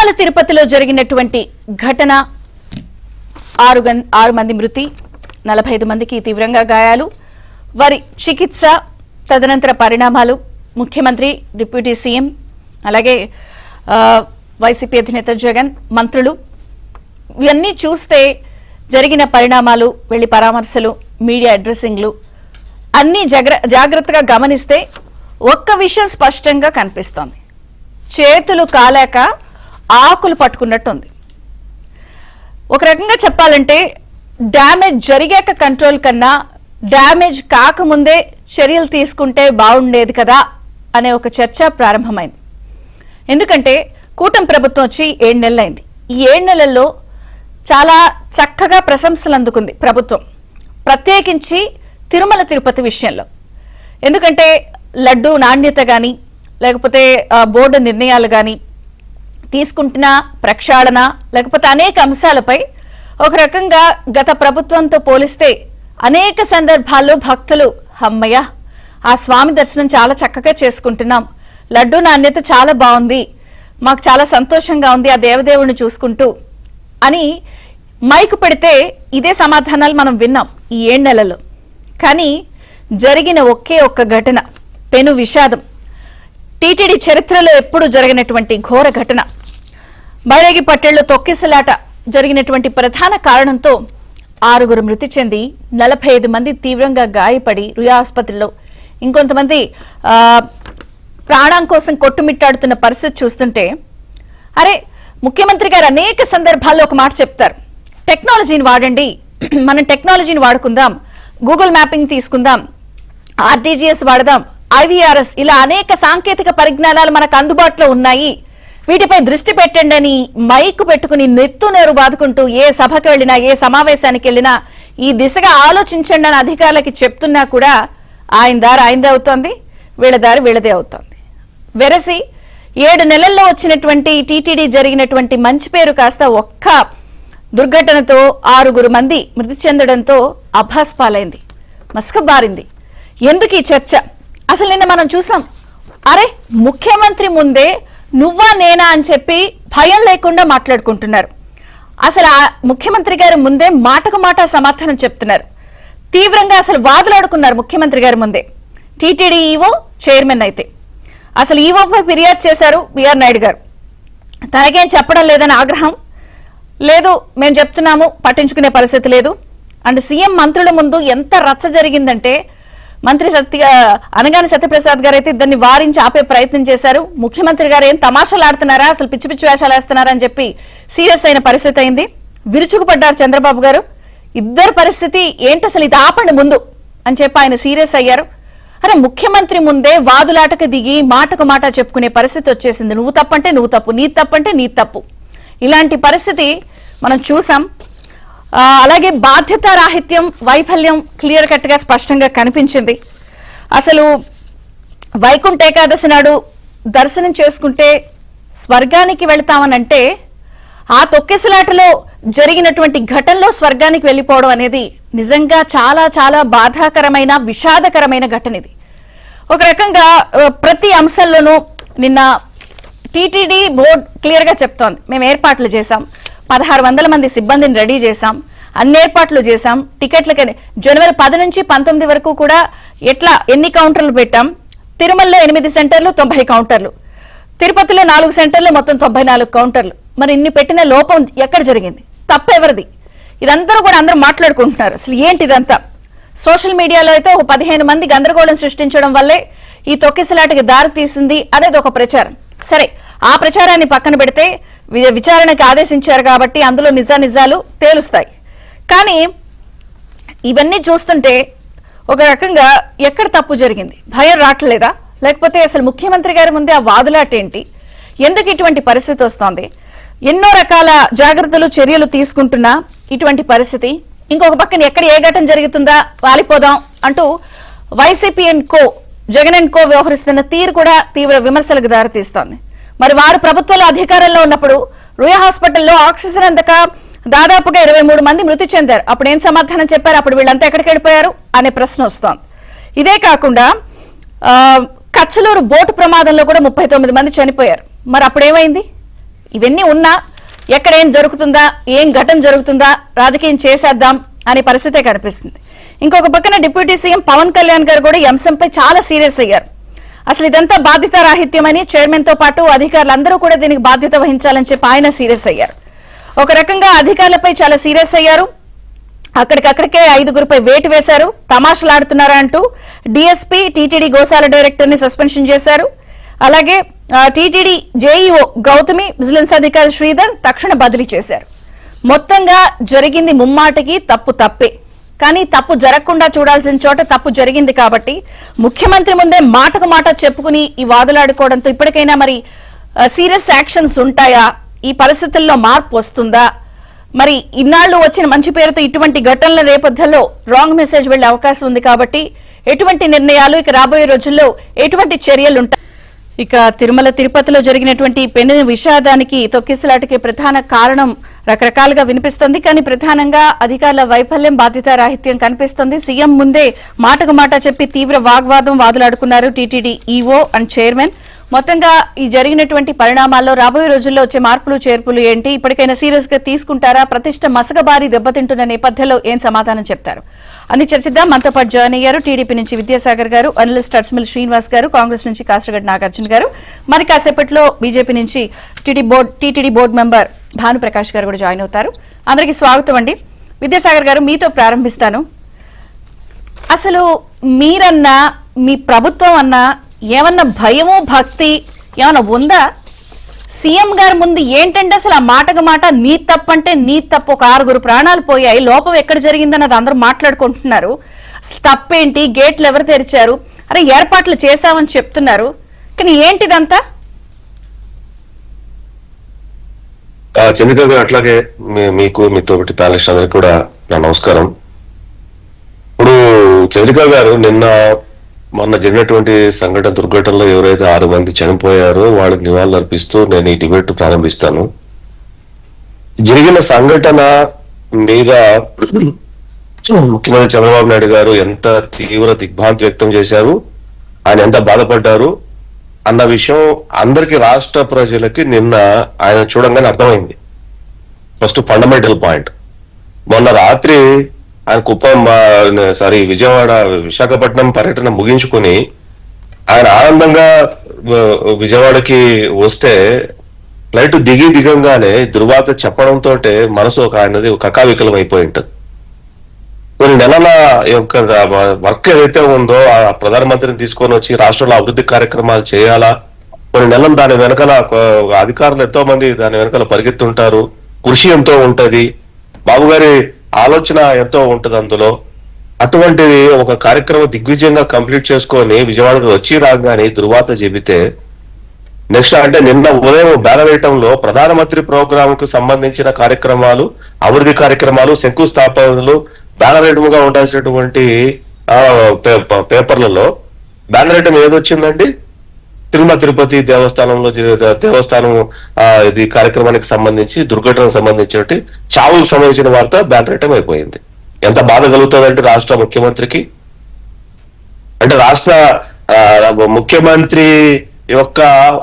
తిరుమల తిరుపతిలో జరిగినటువంటి ఘటన 6 మంది మృతి 45 మందికి తీవ్రంగా గాయాలు వారి చికిత్స తదనంతర పరిణామాలు ముఖ్యమంత్రి డిప్యూటీ సీఎం అలాగే వైసీపీ అధినేత జగన్ మంత్రులు ఇవన్నీ చూస్తే జరిగిన పరిణామాలు వెళ్లి పరామర్శలు మీడియా అడ్రెస్సింగ్లు అన్ని జాగ్రత్తగా గమనిస్తే ఒక్క విషయం స్పష్టంగా కనిపిస్తోంది చేతులు కాలాక ఆకులు పట్టుకున్నట్టుంది ఒక రకంగా చెప్పాలంటే డ్యామేజ్ జరిగాక కంట్రోల్ కన్నా డ్యామేజ్ కాకముందే చర్యలు తీసుకుంటే బాగుండేది కదా అనే ఒక చర్చ ప్రారంభమైంది ఎందుకంటే కూటమి ప్రభుత్వం వచ్చి 7 నెలలైంది ఈ 7 నెలల్లో చాలా చక్కగా ప్రశంసలు అందుకుంది ప్రభుత్వం ప్రత్యేకించి తిరుమల తిరుపతి విషయంలో ఎందుకంటే లడ్డు నాణ్యత గాని లేకపోతే బోర్డు నిర్ణయాలు గాని తీసుకుంటున్న ప్రక్షాళన లేకపోతే అనేక అంశాలపై ఒక రకంగా గత ప్రభుత్వంతో పోలిస్తే అనేక సందర్భాల్లో భక్తులు హమ్మయ్య ఆ స్వామి దర్శనం చాలా చక్కగా చేసుకుంటున్నాం లడ్డు నాణ్యత చాలా బాగుంది మాకు చాలా సంతోషంగా ఉంది ఆ దేవదేవుడిని చూసుకుంటూ అని మైకు పెడితే ఇదే సమాధానాలు మనం విన్నాం ఈ 7 నెలల్లో కానీ జరిగిన ఒకే ఒక్క ఘటన పెను విషాదం టీటీడీ చరిత్రలో ఎప్పుడు జరిగినటువంటి ఘోర ఘటన బైరాగి పట్టేళ్లు తొక్కిసలాట జరిగినటువంటి ప్రధాన కారణంతో 6 మృతి చెంది 45 మంది తీవ్రంగా గాయపడి రుయా ఆసుపత్రిలో ఇంకొంతమంది ప్రాణం కోసం కొట్టుమిట్టాడుతున్న పరిస్థితి చూస్తుంటే అరే ముఖ్యమంత్రి గారు అనేక సందర్భాల్లో ఒక మాట చెప్తారు టెక్నాలజీని వాడండి మనం టెక్నాలజీని వాడుకుందాం గూగుల్ మ్యాపింగ్ తీసుకుందాం ఆర్టీజీఎస్ వాడదాం ఐవీఆర్ఎస్ ఇలా అనేక సాంకేతిక పరిజ్ఞానాలు మనకు అందుబాటులో ఉన్నాయి వీటిపై దృష్టి పెట్టండి అని మైకు పెట్టుకుని నెత్తునేరు బాదుకుంటూ ఏ సభకు వెళ్ళినా ఏ సమావేశానికి వెళ్ళినా ఈ దిశగా ఆలోచించండి అని అధికారులకి చెప్తున్నా కూడా ఆయన దారి ఆయనదే అవుతోంది వీళ్ళ దారి వీళ్ళదే అవుతోంది వెరసి 7 నెలల్లో వచ్చినటువంటి టీటీడీ జరిగినటువంటి మంచి పేరు కాస్త ఒక్క దుర్ఘటనతో 6 మంది మృతి చెందడంతో అభాస్పాలైంది మస్కబారింది ఎందుకు ఈ చర్చ అసలు నిన్న మనం చూసాం అరే ముఖ్యమంత్రి ముందే నువ్వా నేనా అని చెప్పి భయం లేకుండా మాట్లాడుకుంటున్నారు అసలు ఆ ముఖ్యమంత్రి గారి ముందే మాటకు మాట సమాధానం చెప్తున్నారు తీవ్రంగా అసలు వాదులాడుకున్నారు ముఖ్యమంత్రి గారి ముందే టీటీడీ ఈవో చైర్మన్ అయితే అసలు ఈవోపై ఫిర్యాదు చేశారు బిఆర్ నాయుడు గారు తనకేం చెప్పడం లేదని ఆగ్రహం లేదు మేము చెప్తున్నాము పట్టించుకునే పరిస్థితి లేదు అండ్ సీఎం మంత్రుల ముందు ఎంత రచ్చ జరిగిందంటే మంత్రి అనగాని సత్యప్రసాద్ గారు అయితే దాన్ని వారించి ఆపే ప్రయత్నం చేశారు ముఖ్యమంత్రి గారు ఏం తమాషాలు ఆడుతున్నారా అసలు పిచ్చి పిచ్చి వేషాలు వేస్తున్నారా అని చెప్పి సీరియస్ అయిన పరిస్థితి అయింది విరుచుకుపడ్డారు చంద్రబాబు గారు ఇద్దరు పరిస్థితి ఏంటి అసలు ఇది ఆపండి ముందు అని చెప్పి ఆయన సీరియస్ అయ్యారు అరే ముఖ్యమంత్రి ముందే వాదులాటకు దిగి మాటకు మాట చెప్పుకునే పరిస్థితి వచ్చేసింది నువ్వు తప్పంటే నువ్వు తప్పు నీ తప్పంటే నీ తప్పు ఇలాంటి పరిస్థితి మనం చూసాం అలాగే బాధ్యతారాహిత్యం వైఫల్యం క్లియర్ కట్ గా స్పష్టంగా కనిపించింది అసలు వైకుంఠ ఏకాదశి నాడు దర్శనం చేసుకుంటే స్వర్గానికి వెళ్తామనంటే ఆ తొక్కిసలాటలో జరిగినటువంటి ఘటనలో స్వర్గానికి వెళ్ళిపోవడం అనేది నిజంగా చాలా చాలా బాధాకరమైన విషాదకరమైన ఘటన ఇది ఒక రకంగా ప్రతి అంశంలోనూ నిన్న టీటీడీ బోర్డు క్లియర్ గా చెప్తోంది మేము ఏర్పాట్లు చేశాం 1600 మంది సిబ్బందిని రెడీ చేశాం అన్ని ఏర్పాట్లు చేశాం టికెట్లకి జనవరి 10 నుంచి 19 వరకు కూడా ఎన్ని కౌంటర్లు పెట్టాం తిరుమలలో 8 సెంటర్లు 90 కౌంటర్లు తిరుపతిలో 4 సెంటర్లు మొత్తం 94 కౌంటర్లు మరి ఇన్ని పెట్టిన లోపం ఎక్కడ జరిగింది తప్ప ఎవరిది ఇదంతా కూడా అందరూ మాట్లాడుకుంటున్నారు అసలు ఏంటి ఇదంతా సోషల్ మీడియాలో అయితే ఒక 15 మంది గందరగోళం సృష్టించడం వల్లే ఈ తొక్కిసలాటకి దారి తీసింది అనేది ఒక ప్రచారం సరే ఆ ప్రచారాన్ని పక్కన పెడితే విచారణకు ఆదేశించారు కాబట్టి అందులో నిజాలు తేలుస్తాయి కానీ ఇవన్నీ చూస్తుంటే ఒక రకంగా ఎక్కడ తప్పు జరిగింది భయం రావట్లేదా లేకపోతే అసలు ముఖ్యమంత్రి గారి ముందే ఆ వాదులాట ఏంటి ఎందుకు ఇటువంటి పరిస్థితి వస్తోంది ఎన్నో రకాల జాగ్రత్తలు చర్యలు తీసుకుంటున్నా ఇటువంటి పరిస్థితి ఇంకొక పక్కన ఎక్కడ ఏ ఘటన జరుగుతుందా వాలిపోదాం అంటూ YCP and co Jagan and co వ్యవహరిస్తున్న తీరు కూడా తీవ్ర విమర్శలకు దారితీస్తోంది మరి వారు ప్రభుత్వంలో అధికారంలో ఉన్నప్పుడు రుయా హాస్పిటల్లో ఆక్సిజన్ అందక దాదాపుగా 23 మంది మృతి చెందారు అప్పుడు ఏం సమాధానం చెప్పారు అప్పుడు వీళ్ళంతా ఎక్కడికి వెళ్ళిపోయారు అనే ప్రశ్న వస్తోంది ఇదే కాకుండా కచ్చలూరు బోటు ప్రమాదంలో కూడా 39 మంది చనిపోయారు మరి అప్పుడు ఏమైంది ఇవన్నీ ఉన్నా ఎక్కడ ఏం దొరుకుతుందా, ఏం ఘటన జరుగుతుందా, రాజకీయం చేసేద్దాం అనే పరిస్థితే కనిపిస్తుంది. ఇంకొక పక్కన డిప్యూటీ సీఎం పవన్ కళ్యాణ్ గారు కూడా ఈ అంశంపై చాలా సీరియస్ అయ్యారు. అసలు ఇదంతా బాధ్యత రాహిత్యమని, చైర్మన్ తో పాటు అధికారులందరూ కూడా దీనికి బాధ్యత వహించాలని చెప్పి ఆయన సీరియస్ అయ్యారు. ఒక రకంగా అధికారులపై చాలా సీరియస్ అయ్యారు. అక్కడికక్కడికే 5గురిపై వేటు వేశారు. తమాషలాడుతున్నారా అంటూ డీఎస్పీ, టీటీడీ గోశాల డైరెక్టర్ ని సస్పెన్షన్ చేశారు. అలాగే టీటీడీ జేఈఓ గౌతమి, విజిలెన్స్ అధికారి శ్రీధర్ తక్షణ బదిలీ చేశారు. మొత్తంగా జరిగింది ముమ్మాటికి తప్పే. కానీ తప్పు జరగకుండా చూడాల్సిన చోట తప్పు జరిగింది కాబట్టి ముఖ్యమంత్రి ముందే మాటకు మాట చెప్పుకుని ఈ వాదులాడుకోవడంతో ఇప్పటికైనా మరి సీరియస్ యాక్షన్స్ ఉంటాయా, ఈ పరిస్థితుల్లో మార్పు వస్తుందా, మరి ఇన్నాళ్లు వచ్చిన మంచి పేరుతో ఇటువంటి ఘటనల నేపథ్యంలో రాంగ్ మెసేజ్ వెళ్లే అవకాశం ఉంది కాబట్టి ఎటువంటి నిర్ణయాలు, ఇక రాబోయే రోజుల్లో ఎటువంటి చర్యలు ఉంటాయి? ఇక తిరుమల తిరుపతిలో జరిగినటువంటి పెను విషాదానికి, తొక్కిసలాటకి ప్రధాన కారణం రకరకాలుగా వినిపిస్తోంది. కానీ ప్రధానంగా అధికారుల వైఫల్యం, బాధ్యతారాహిత్యం కనిపిస్తోంది. సీఎం ముందే మాటకు మాట చెప్పి తీవ్ర వాగ్వాదం వాదులాడుకున్నారు టీటీడీ ఈవో అండ్ చైర్మన్. మొత్తంగా ఈ జరిగినటువంటి పరిణామాల్లో రాబోయే రోజుల్లో వచ్చే మార్పులు చేర్పులు ఏంటి, ఇప్పటికైనా సీరియస్ గా తీసుకుంటారా, ప్రతిష్ట మసకబారి దెబ్బతింటున్న నేపథ్యంలో ఏం సమాధానం చెప్తారు అని చర్చిద్దాం. మనతో పాటు జాయిన్ అయ్యారు టీడీపీ నుంచి విద్యాసాగర్ గారు, అనలిస్ట్ అడ్స్మిల్ శ్రీనివాస్ గారు, కాంగ్రెస్ నుంచి కాస్రగడ్డ నాగార్జున గారు, మరి కాసేపట్లో బీజేపీ నుంచి టీటీడీ బోర్డు మెంబర్ భానుప్రకాష్ గారు కూడా జాయిన్ అవుతారు. అందరికీ స్వాగతం అండి. విద్యాసాగర్ గారు, మీతో ప్రారంభిస్తాను. అసలు మీరన్నా, మీ ప్రభుత్వం అన్నా ఏమన్నా భయము, భక్తి ఏమన్నా ఉందా? సీఎం గారి ముందు ఏంటంటే అసలు ఆ మాటకు మాట నీ తప్పంటే నీ తప్పు, ఒక 6 ప్రాణాలు పోయాయి, లోపం ఎక్కడ జరిగిందన్నది అందరూ మాట్లాడుకుంటున్నారు. అసలు తప్పేంటి, గేట్లు ఎవరు తెరిచారు, అరే ఏర్పాట్లు చేశామని చెప్తున్నారు, కానీ ఏంటిదంతా? చంద్రిక గారు, అట్లాగే మీకు, మీతో ప్యానలిస్ట్ అందరికి కూడా నా నమస్కారం. ఇప్పుడు చంద్రిక గారు, మొన్న జరిగినటువంటి సంఘటన, దుర్ఘటనలో ఎవరైతే 6 మంది చనిపోయారో వాళ్ళకి నివాళులు అర్పిస్తూ నేను ఈ డిబేట్ ప్రారంభిస్తాను. జరిగిన సంఘటన మీద ముఖ్యమంత్రి చంద్రబాబు నాయుడు గారు ఎంత తీవ్ర దిగ్భ్రాంతి వ్యక్తం చేశారు, ఆయన ఎంత బాధపడ్డారు అన్న విషయం అందరికి, రాష్ట్ర ప్రజలకి నిన్న ఆయన చూడంగానే అర్థమైంది. ఫస్ట్ ఫండమెంటల్ పాయింట్, మొన్న రాత్రి ఆయన విశాఖపట్నం పర్యటన ముగించుకొని ఆయన ఆనందంగా విజయవాడకి వస్తే ఫ్లైట్ దిగంగానే దుర్వాత చెప్పడంతో మనసు ఆయనది కకావికలం అయిపోయి ఉంటుంది. కొన్ని నెలల యొక్క వర్క్ ఏదైతే ఉందో ఆ ప్రధానమంత్రిని తీసుకొని వచ్చి రాష్ట్రంలో అభివృద్ధి కార్యక్రమాలు చేయాలా, కొన్ని నెలలు దాని వెనకాల అధికారులు ఎంతో మంది దాని వెనకాల పరిగెత్తుంటారు, కృషి ఎంతో ఉంటది, బాబు గారి ఆలోచన ఎంతో ఉంటది అందులో. అటువంటిది ఒక కార్యక్రమం దిగ్విజయంగా కంప్లీట్ చేసుకొని విజయవాడకు వచ్చి రాగానే దుర్వాత చెబితే నెక్స్ట్ అంటే నిన్న ఉదయం బ్యానర్ వేయటంలో ప్రధానమంత్రి ప్రోగ్రామ్ కు సంబంధించిన కార్యక్రమాలు, అభివృద్ధి కార్యక్రమాలు, శంకుస్థాపనలు బ్యానర్ ఐటమ్ గా ఉండాల్సినటువంటి పేపర్లలో బ్యానర్ ఐటమ్ ఏదొచ్చిందండి? తిరుమల తిరుపతి దేవస్థానం ఇది కార్యక్రమానికి సంబంధించి, దుర్ఘటనకు సంబంధించినట్టు చావుకు సంబంధించిన వార్త బ్యానర్ ఐటమ్ అయిపోయింది. ఎంత బాధ కలుగుతుందంటే రాష్ట్ర ముఖ్యమంత్రికి, అంటే రాష్ట్ర ముఖ్యమంత్రి యొక్క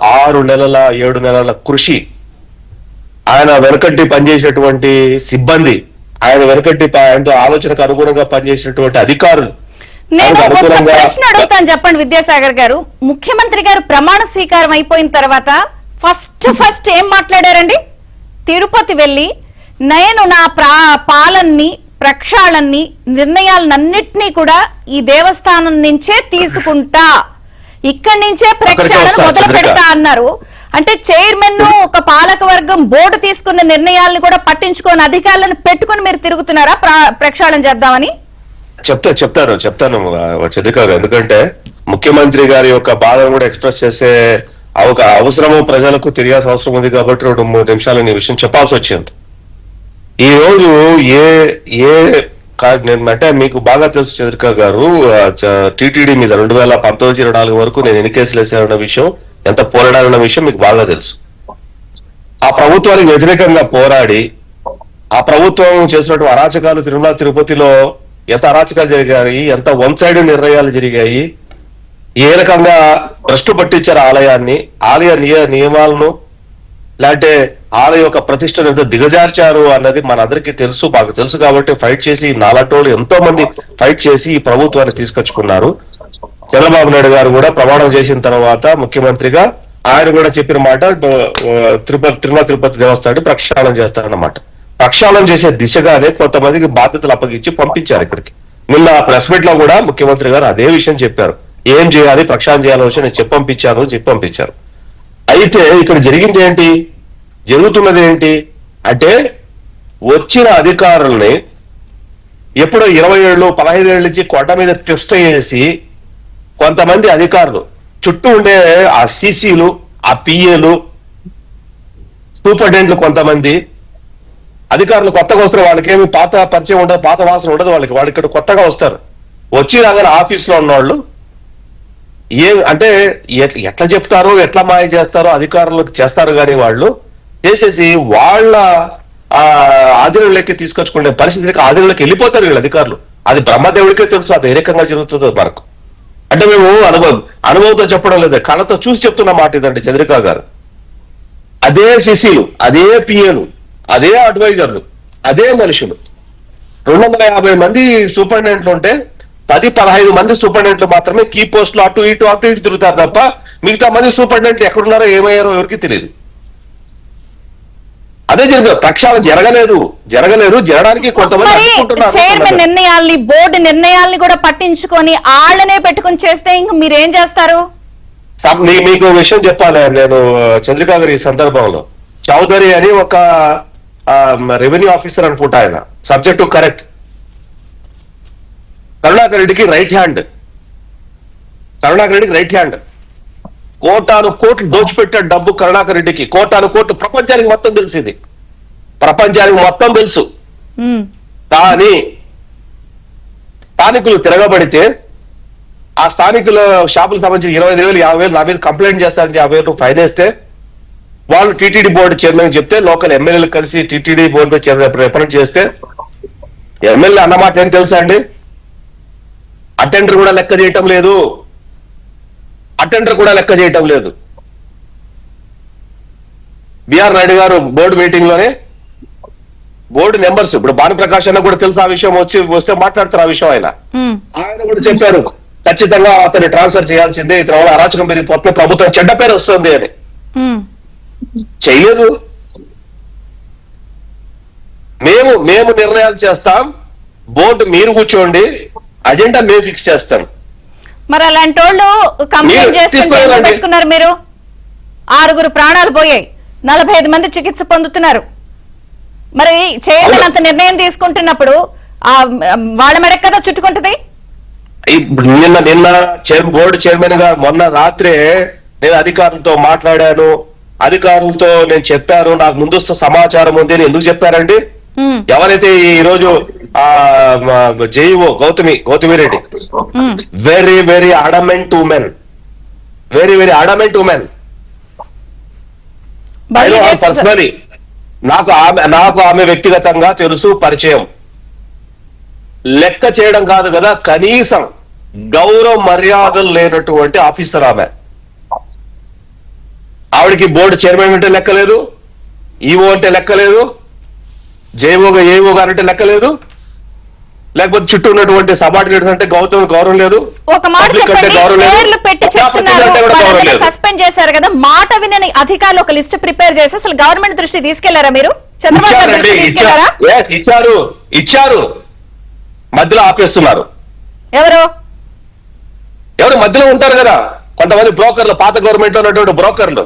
6 నెలల 7 నెలల కృషి, ఆయన వెనకట్టి పనిచేసినటువంటి సిబ్బంది, ఆయన వెనకట్టి ఆయనతో ఆలోచనకు అనుగుణంగా పనిచేసినటువంటి అధికారులు. నేను ఒక ప్రశ్న అడుగుతాను, చెప్పండి విద్యాసాగర్ గారు. ముఖ్యమంత్రి గారు ప్రమాణ స్వీకారం అయిపోయిన తర్వాత ఫస్ట్ ఏం మాట్లాడారండి? తిరుపతి వెళ్లి నేను నా పాలన్ని, ప్రక్షాళన్ని, నిర్ణయాలన్నింటినీ కూడా ఈ దేవస్థానం నుంచే తీసుకుంటా, ఇక్కడి నుంచే ప్రక్షాళన మొదలు పెడతా అన్నారు. అంటే చైర్మన్, ఒక పాలక వర్గం, బోర్డు తీసుకున్న నిర్ణయాలను కూడా పట్టించుకొని అధికారులను పెట్టుకుని మీరు తిరుగుతున్నారా ప్రక్షాళన చేద్దామని? చెప్తాను చంద్రిక గారు, ఎందుకంటే ముఖ్యమంత్రి గారి యొక్క బాధను కూడా ఎక్స్ప్రెస్ చేసే ఒక అవసరము ప్రజలకు తెలియాల్సిన అవసరం ఉంది కాబట్టి 2-3 నిమిషాలు ఈ విషయం చెప్పాల్సి వచ్చింది. ఈ రోజు అంటే మీకు బాగా తెలుసు చంద్రిక గారు, టీటీడీ మీద 2019-24 వరకు నేను ఎన్ని కేసులు వేసానన్న విషయం, ఎంత పోరాడాలన్న విషయం మీకు బాగా తెలుసు. ఆ ప్రభుత్వానికి వ్యతిరేకంగా పోరాడి ఆ ప్రభుత్వం చేసినటువంటి అరాచకాలు, తిరుమల తిరుపతిలో ఎంత అరాచకాలు జరిగాయి, ఎంత వన్ సైడ్ నిర్ణయాలు జరిగాయి, ఏ రకంగా భ్రష్టు పట్టించారు ఆలయ నియమాలను, లేదంటే వాళ్ళ యొక్క ప్రతిష్టను ఎంత దిగజార్చారు అన్నది మనందరికీ తెలుసు, మాకు తెలుసు కాబట్టి ఫైట్ చేసి నాలాటోళ్ళు ఎంతో మంది ఫైట్ చేసి ఈ ప్రభుత్వాన్ని తీసుకొచ్చుకున్నారు. చంద్రబాబు నాయుడు గారు కూడా ప్రమాణం చేసిన తర్వాత ముఖ్యమంత్రిగా ఆయన కూడా చెప్పిన మాట తిరుమల తిరుపతి దేవస్థానాన్ని ప్రక్షాళన చేస్తారన్నమాట. ప్రక్షాళన చేసే దిశగానే కొంతమందికి బాధ్యతలు అప్పగించి పంపించారు ఇక్కడికి. నిన్న ప్రెస్ మీట్ లో కూడా ముఖ్యమంత్రి గారు అదే విషయం చెప్పారు, ఏం చేయాలి ప్రక్షాళన చేయాలని విషయం నేను చెప్పి పంపించారు. అయితే ఇక్కడ జరిగింది ఏంటి, జరుగుతున్నది ఏంటి అంటే వచ్చిన అధికారుల్ని ఎప్పుడో 20 ఏళ్ళు 15 ఏళ్ళ నుంచి కొండ మీద టెస్ట్ చేసి కొంతమంది అధికారులు చుట్టూ ఉండే ఆ సీసీలు, ఆ పిఏలు, సూపరింటెండెంట్లు, కొంతమంది అధికారులు కొత్తగా వస్తారు. వాళ్ళకేమి పాత పరిచయం ఉండదు, పాత వాసన ఉండదు వాళ్ళకి. వాళ్ళు ఇక్కడ కొత్తగా వస్తారు. వచ్చి రాగానే ఆఫీస్ లో ఉన్నవాళ్ళు అంటే ఎట్లా చెప్తారో ఎట్లా మాయ చేస్తారో అధికారులకు చేస్తారు, కానీ వాళ్ళు చేసేసి వాళ్ళ ఆధీనంలోకి తీసుకొచ్చుకునే పరిస్థితికి ఆధీనంలోకి వెళ్ళిపోతారు వీళ్ళు అధికారులు. అది బ్రహ్మదేవుడికే తెలుసు అది ఏ రకంగా జరుగుతుందో మనకు. అంటే మేము అనుభవంతో చెప్పడం లేదు, కళ్ళతో చూసి చెప్తున్న మాట ఇదండి చంద్రికా గారు. అదే సిసిలు, అదే పిఏలు, అదే అడ్వైజర్లు, అదే మనుషులు 250 మంది సూపరింటెండెంట్లు ఉంటే 10-15 మంది సూపరింటెండెంట్లు మాత్రమే కీ పోస్టులు అటు ఇటు తిరుగుతారు తప్ప మిగతా మంది సూపరింటెండెంట్లు ఎక్కడున్నారో ఏమయ్యారో ఎవరికి తెలియదు. అదే ప్రక్షాళన జరగడానికి కొంతమంది చైర్మన్ నిర్ణయాల్ని, బోర్డు నిర్ణయాల్ని కూడా పట్టించుకొని ఆళ్లనే పెట్టుకుని చేస్తే ఇంక మీరేం చేస్తారు? మీకు విషయం చెప్పాలి నేను చంద్రికా గారు. ఈ సందర్భంలో చౌదరి అని ఒక రెవెన్యూ ఆఫీసర్ అనుకుంటా, ఆయన సబ్జెక్టు కరెక్ట్, కరుణాకర్ రెడ్డికి రైట్ హ్యాండ్. కోటాను కోట్లు దోచిపెట్టాడు డబ్బు కరుణాకర్ రెడ్డికి. కోటాను కోట్లు ప్రపంచానికి మొత్తం తెలిసింది, తెలుసు. కానీ స్థానికులు తిరగబడితే ఆ స్థానికుల షాపులకు సంబంధించి 25,000 50,000 నా మీద కంప్లైంట్ చేస్తారని 50,000 ఫైన్ వేస్తే వాళ్ళు టీటీడీ బోర్డు చైర్మన్ చెప్తే లోకల్ ఎమ్మెల్యేలు కలిసి టీటీడీ బోర్డు రిప్రజెంట్ చేస్తే ఎమ్మెల్యే అన్నమాట ఏం తెలుసా అండి, అటెండర్ కూడా లెక్క చేయటం లేదు. బిఆర్ నాయుడు గారు బోర్డు మీటింగ్ లోనే బోర్డు మెంబర్స్, ఇప్పుడు భానుప్రకాష్ అన్న కూడా తెలుసు ఆ విషయం, వస్తే మాట్లాడతారు ఆ విషయం. ఆయన కూడా చెప్పారు ఖచ్చితంగా అతన్ని ట్రాన్స్ఫర్ చేయాల్సిందే, ఇతర వల్ల అరాచకం పెరిగిపోతుంది, ప్రభుత్వం చెడ్డ పేరు వస్తుంది అని. చేయలేదు. మేము నిర్ణయాలు చేస్తాం, బోర్డు మీరు కూర్చోండి, అజెండా మేము ఫిక్స్ చేస్తాం. మరి అలాంటి వాళ్ళు కంప్లైంట్ చేస్తుంటే పెట్టుకున్నారు మీరు. 6 ప్రాణాలు పోయాయి, 45 మంది చికిత్స పొందుతున్నారు. మరి చైర్మన్ అంత నిర్ణయం తీసుకుంటున్నప్పుడు వాళ్ళ మెడకు కదా చుట్టుకుంటది. నిన్న బోర్డు చైర్మన్ గా మొన్న రాత్రే నేను అధికారులతో మాట్లాడాను, అధికారులతో నేను చెప్పాను, నాకు ముందస్తు సమాచారం ఉంది అని. ఎందుకు చెప్పారండి, ఎవరైతే ఈ రోజు JEO Gautami Reddy very adamant women, personally నాకు ఆమె వ్యక్తిగతంగా తెలుసు, పరిచయం. లెక్క చేయడం కాదు కదా, కనీసం గౌరవ మర్యాదలు లేనటువంటి ఆఫీసర్ ఆమె. ఆవిడకి బోర్డు చైర్మన్ అంటే లెక్కలేదు, ఈఓ అంటే లెక్కలేదు, ఏఓ గారు అంటే లెక్కలేదు, లేకపోతే చుట్టూ ఉన్నటువంటి సబార్డినేట్స్ అంటే గౌరవం లేదు. ఒక మాట చెప్పండి, పేర్లు పెట్టి చెప్తున్నారు, సస్పెండ్ చేశారు కదా, మాట వినని అధికారులు ఒక లిస్ట్ ప్రిపేర్ చేసి అసలు గవర్నమెంట్ దృష్టి తీసుకెళ్లారా మీరు? చంద్రబాబు దృష్టి తీసుకెళ్లారా? ఇచ్చారు, మధ్యలో ఆపేస్తున్నారు. ఎవరు మధ్యలో ఉంటారు కదా కొంతమంది బ్రోకర్లు, పాత గవర్నమెంట్ లో ఉన్నటువంటి బ్రోకర్లు,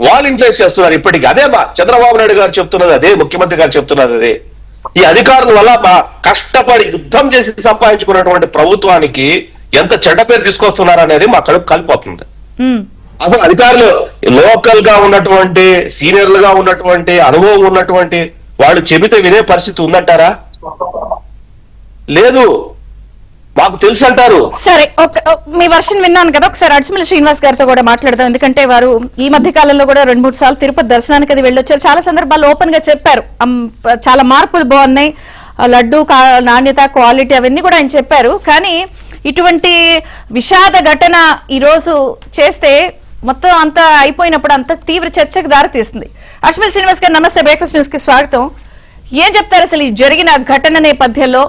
వాళ్ళు ఇన్ఫ్లుయెన్స్ చేస్తున్నారు ఇప్పటికీ. అదే చంద్రబాబు నాయుడు గారు చెప్తున్నది, అదే ముఖ్యమంత్రి గారు చెప్తున్నది, అదే. ఈ అధికారుల వల్ల కష్టపడి యుద్ధం చేసి సంపాదించుకున్నటువంటి ప్రభుత్వానికి ఎంత చెడ్డ పేరు తీసుకొస్తున్నారు అనేది మా కడుపు కలిపోతుంది. అసలు అధికారులు లోకల్ గా ఉన్నటువంటి, సీనియర్లుగా ఉన్నటువంటి, అనుభవం ఉన్నటువంటి వాళ్ళు చెబితే వినే పరిస్థితి ఉందంటారా? లేదు, మాకు తెలుసు అంటారు. సరే, మీ వర్షన్ విన్నాను కదా, ఒకసారి అడ్సిమల్ శ్రీనివాస్ గారితో కూడా మాట్లాడదాం. ఎందుకంటే వారు ఈ మధ్య కాలంలో కూడా 2-3 సార్లు తిరుపతి దర్శనానికి అది వెళ్ళొచ్చారు. చాలా సందర్భాల్లో ఓపెన్ గా చెప్పారు, చాలా మార్పులు బాగున్నాయి, లడ్డు నాణ్యత, క్వాలిటీ అవన్నీ కూడా ఆయన చెప్పారు. కానీ ఇటువంటి విషాద ఘటన ఈ రోజు చేస్తే మొత్తం అంతా అయిపోయినప్పుడు అంత తీవ్ర చర్చకు దారితీస్తుంది. అశ్విన్ శ్రీనివాస్ గారు నమస్తే, బ్రేక్ఫాస్ట్ న్యూస్ కి స్వాగతం. ఏం చెప్తారు అసలు ఈ జరిగిన ఘటన నేపథ్యంలో?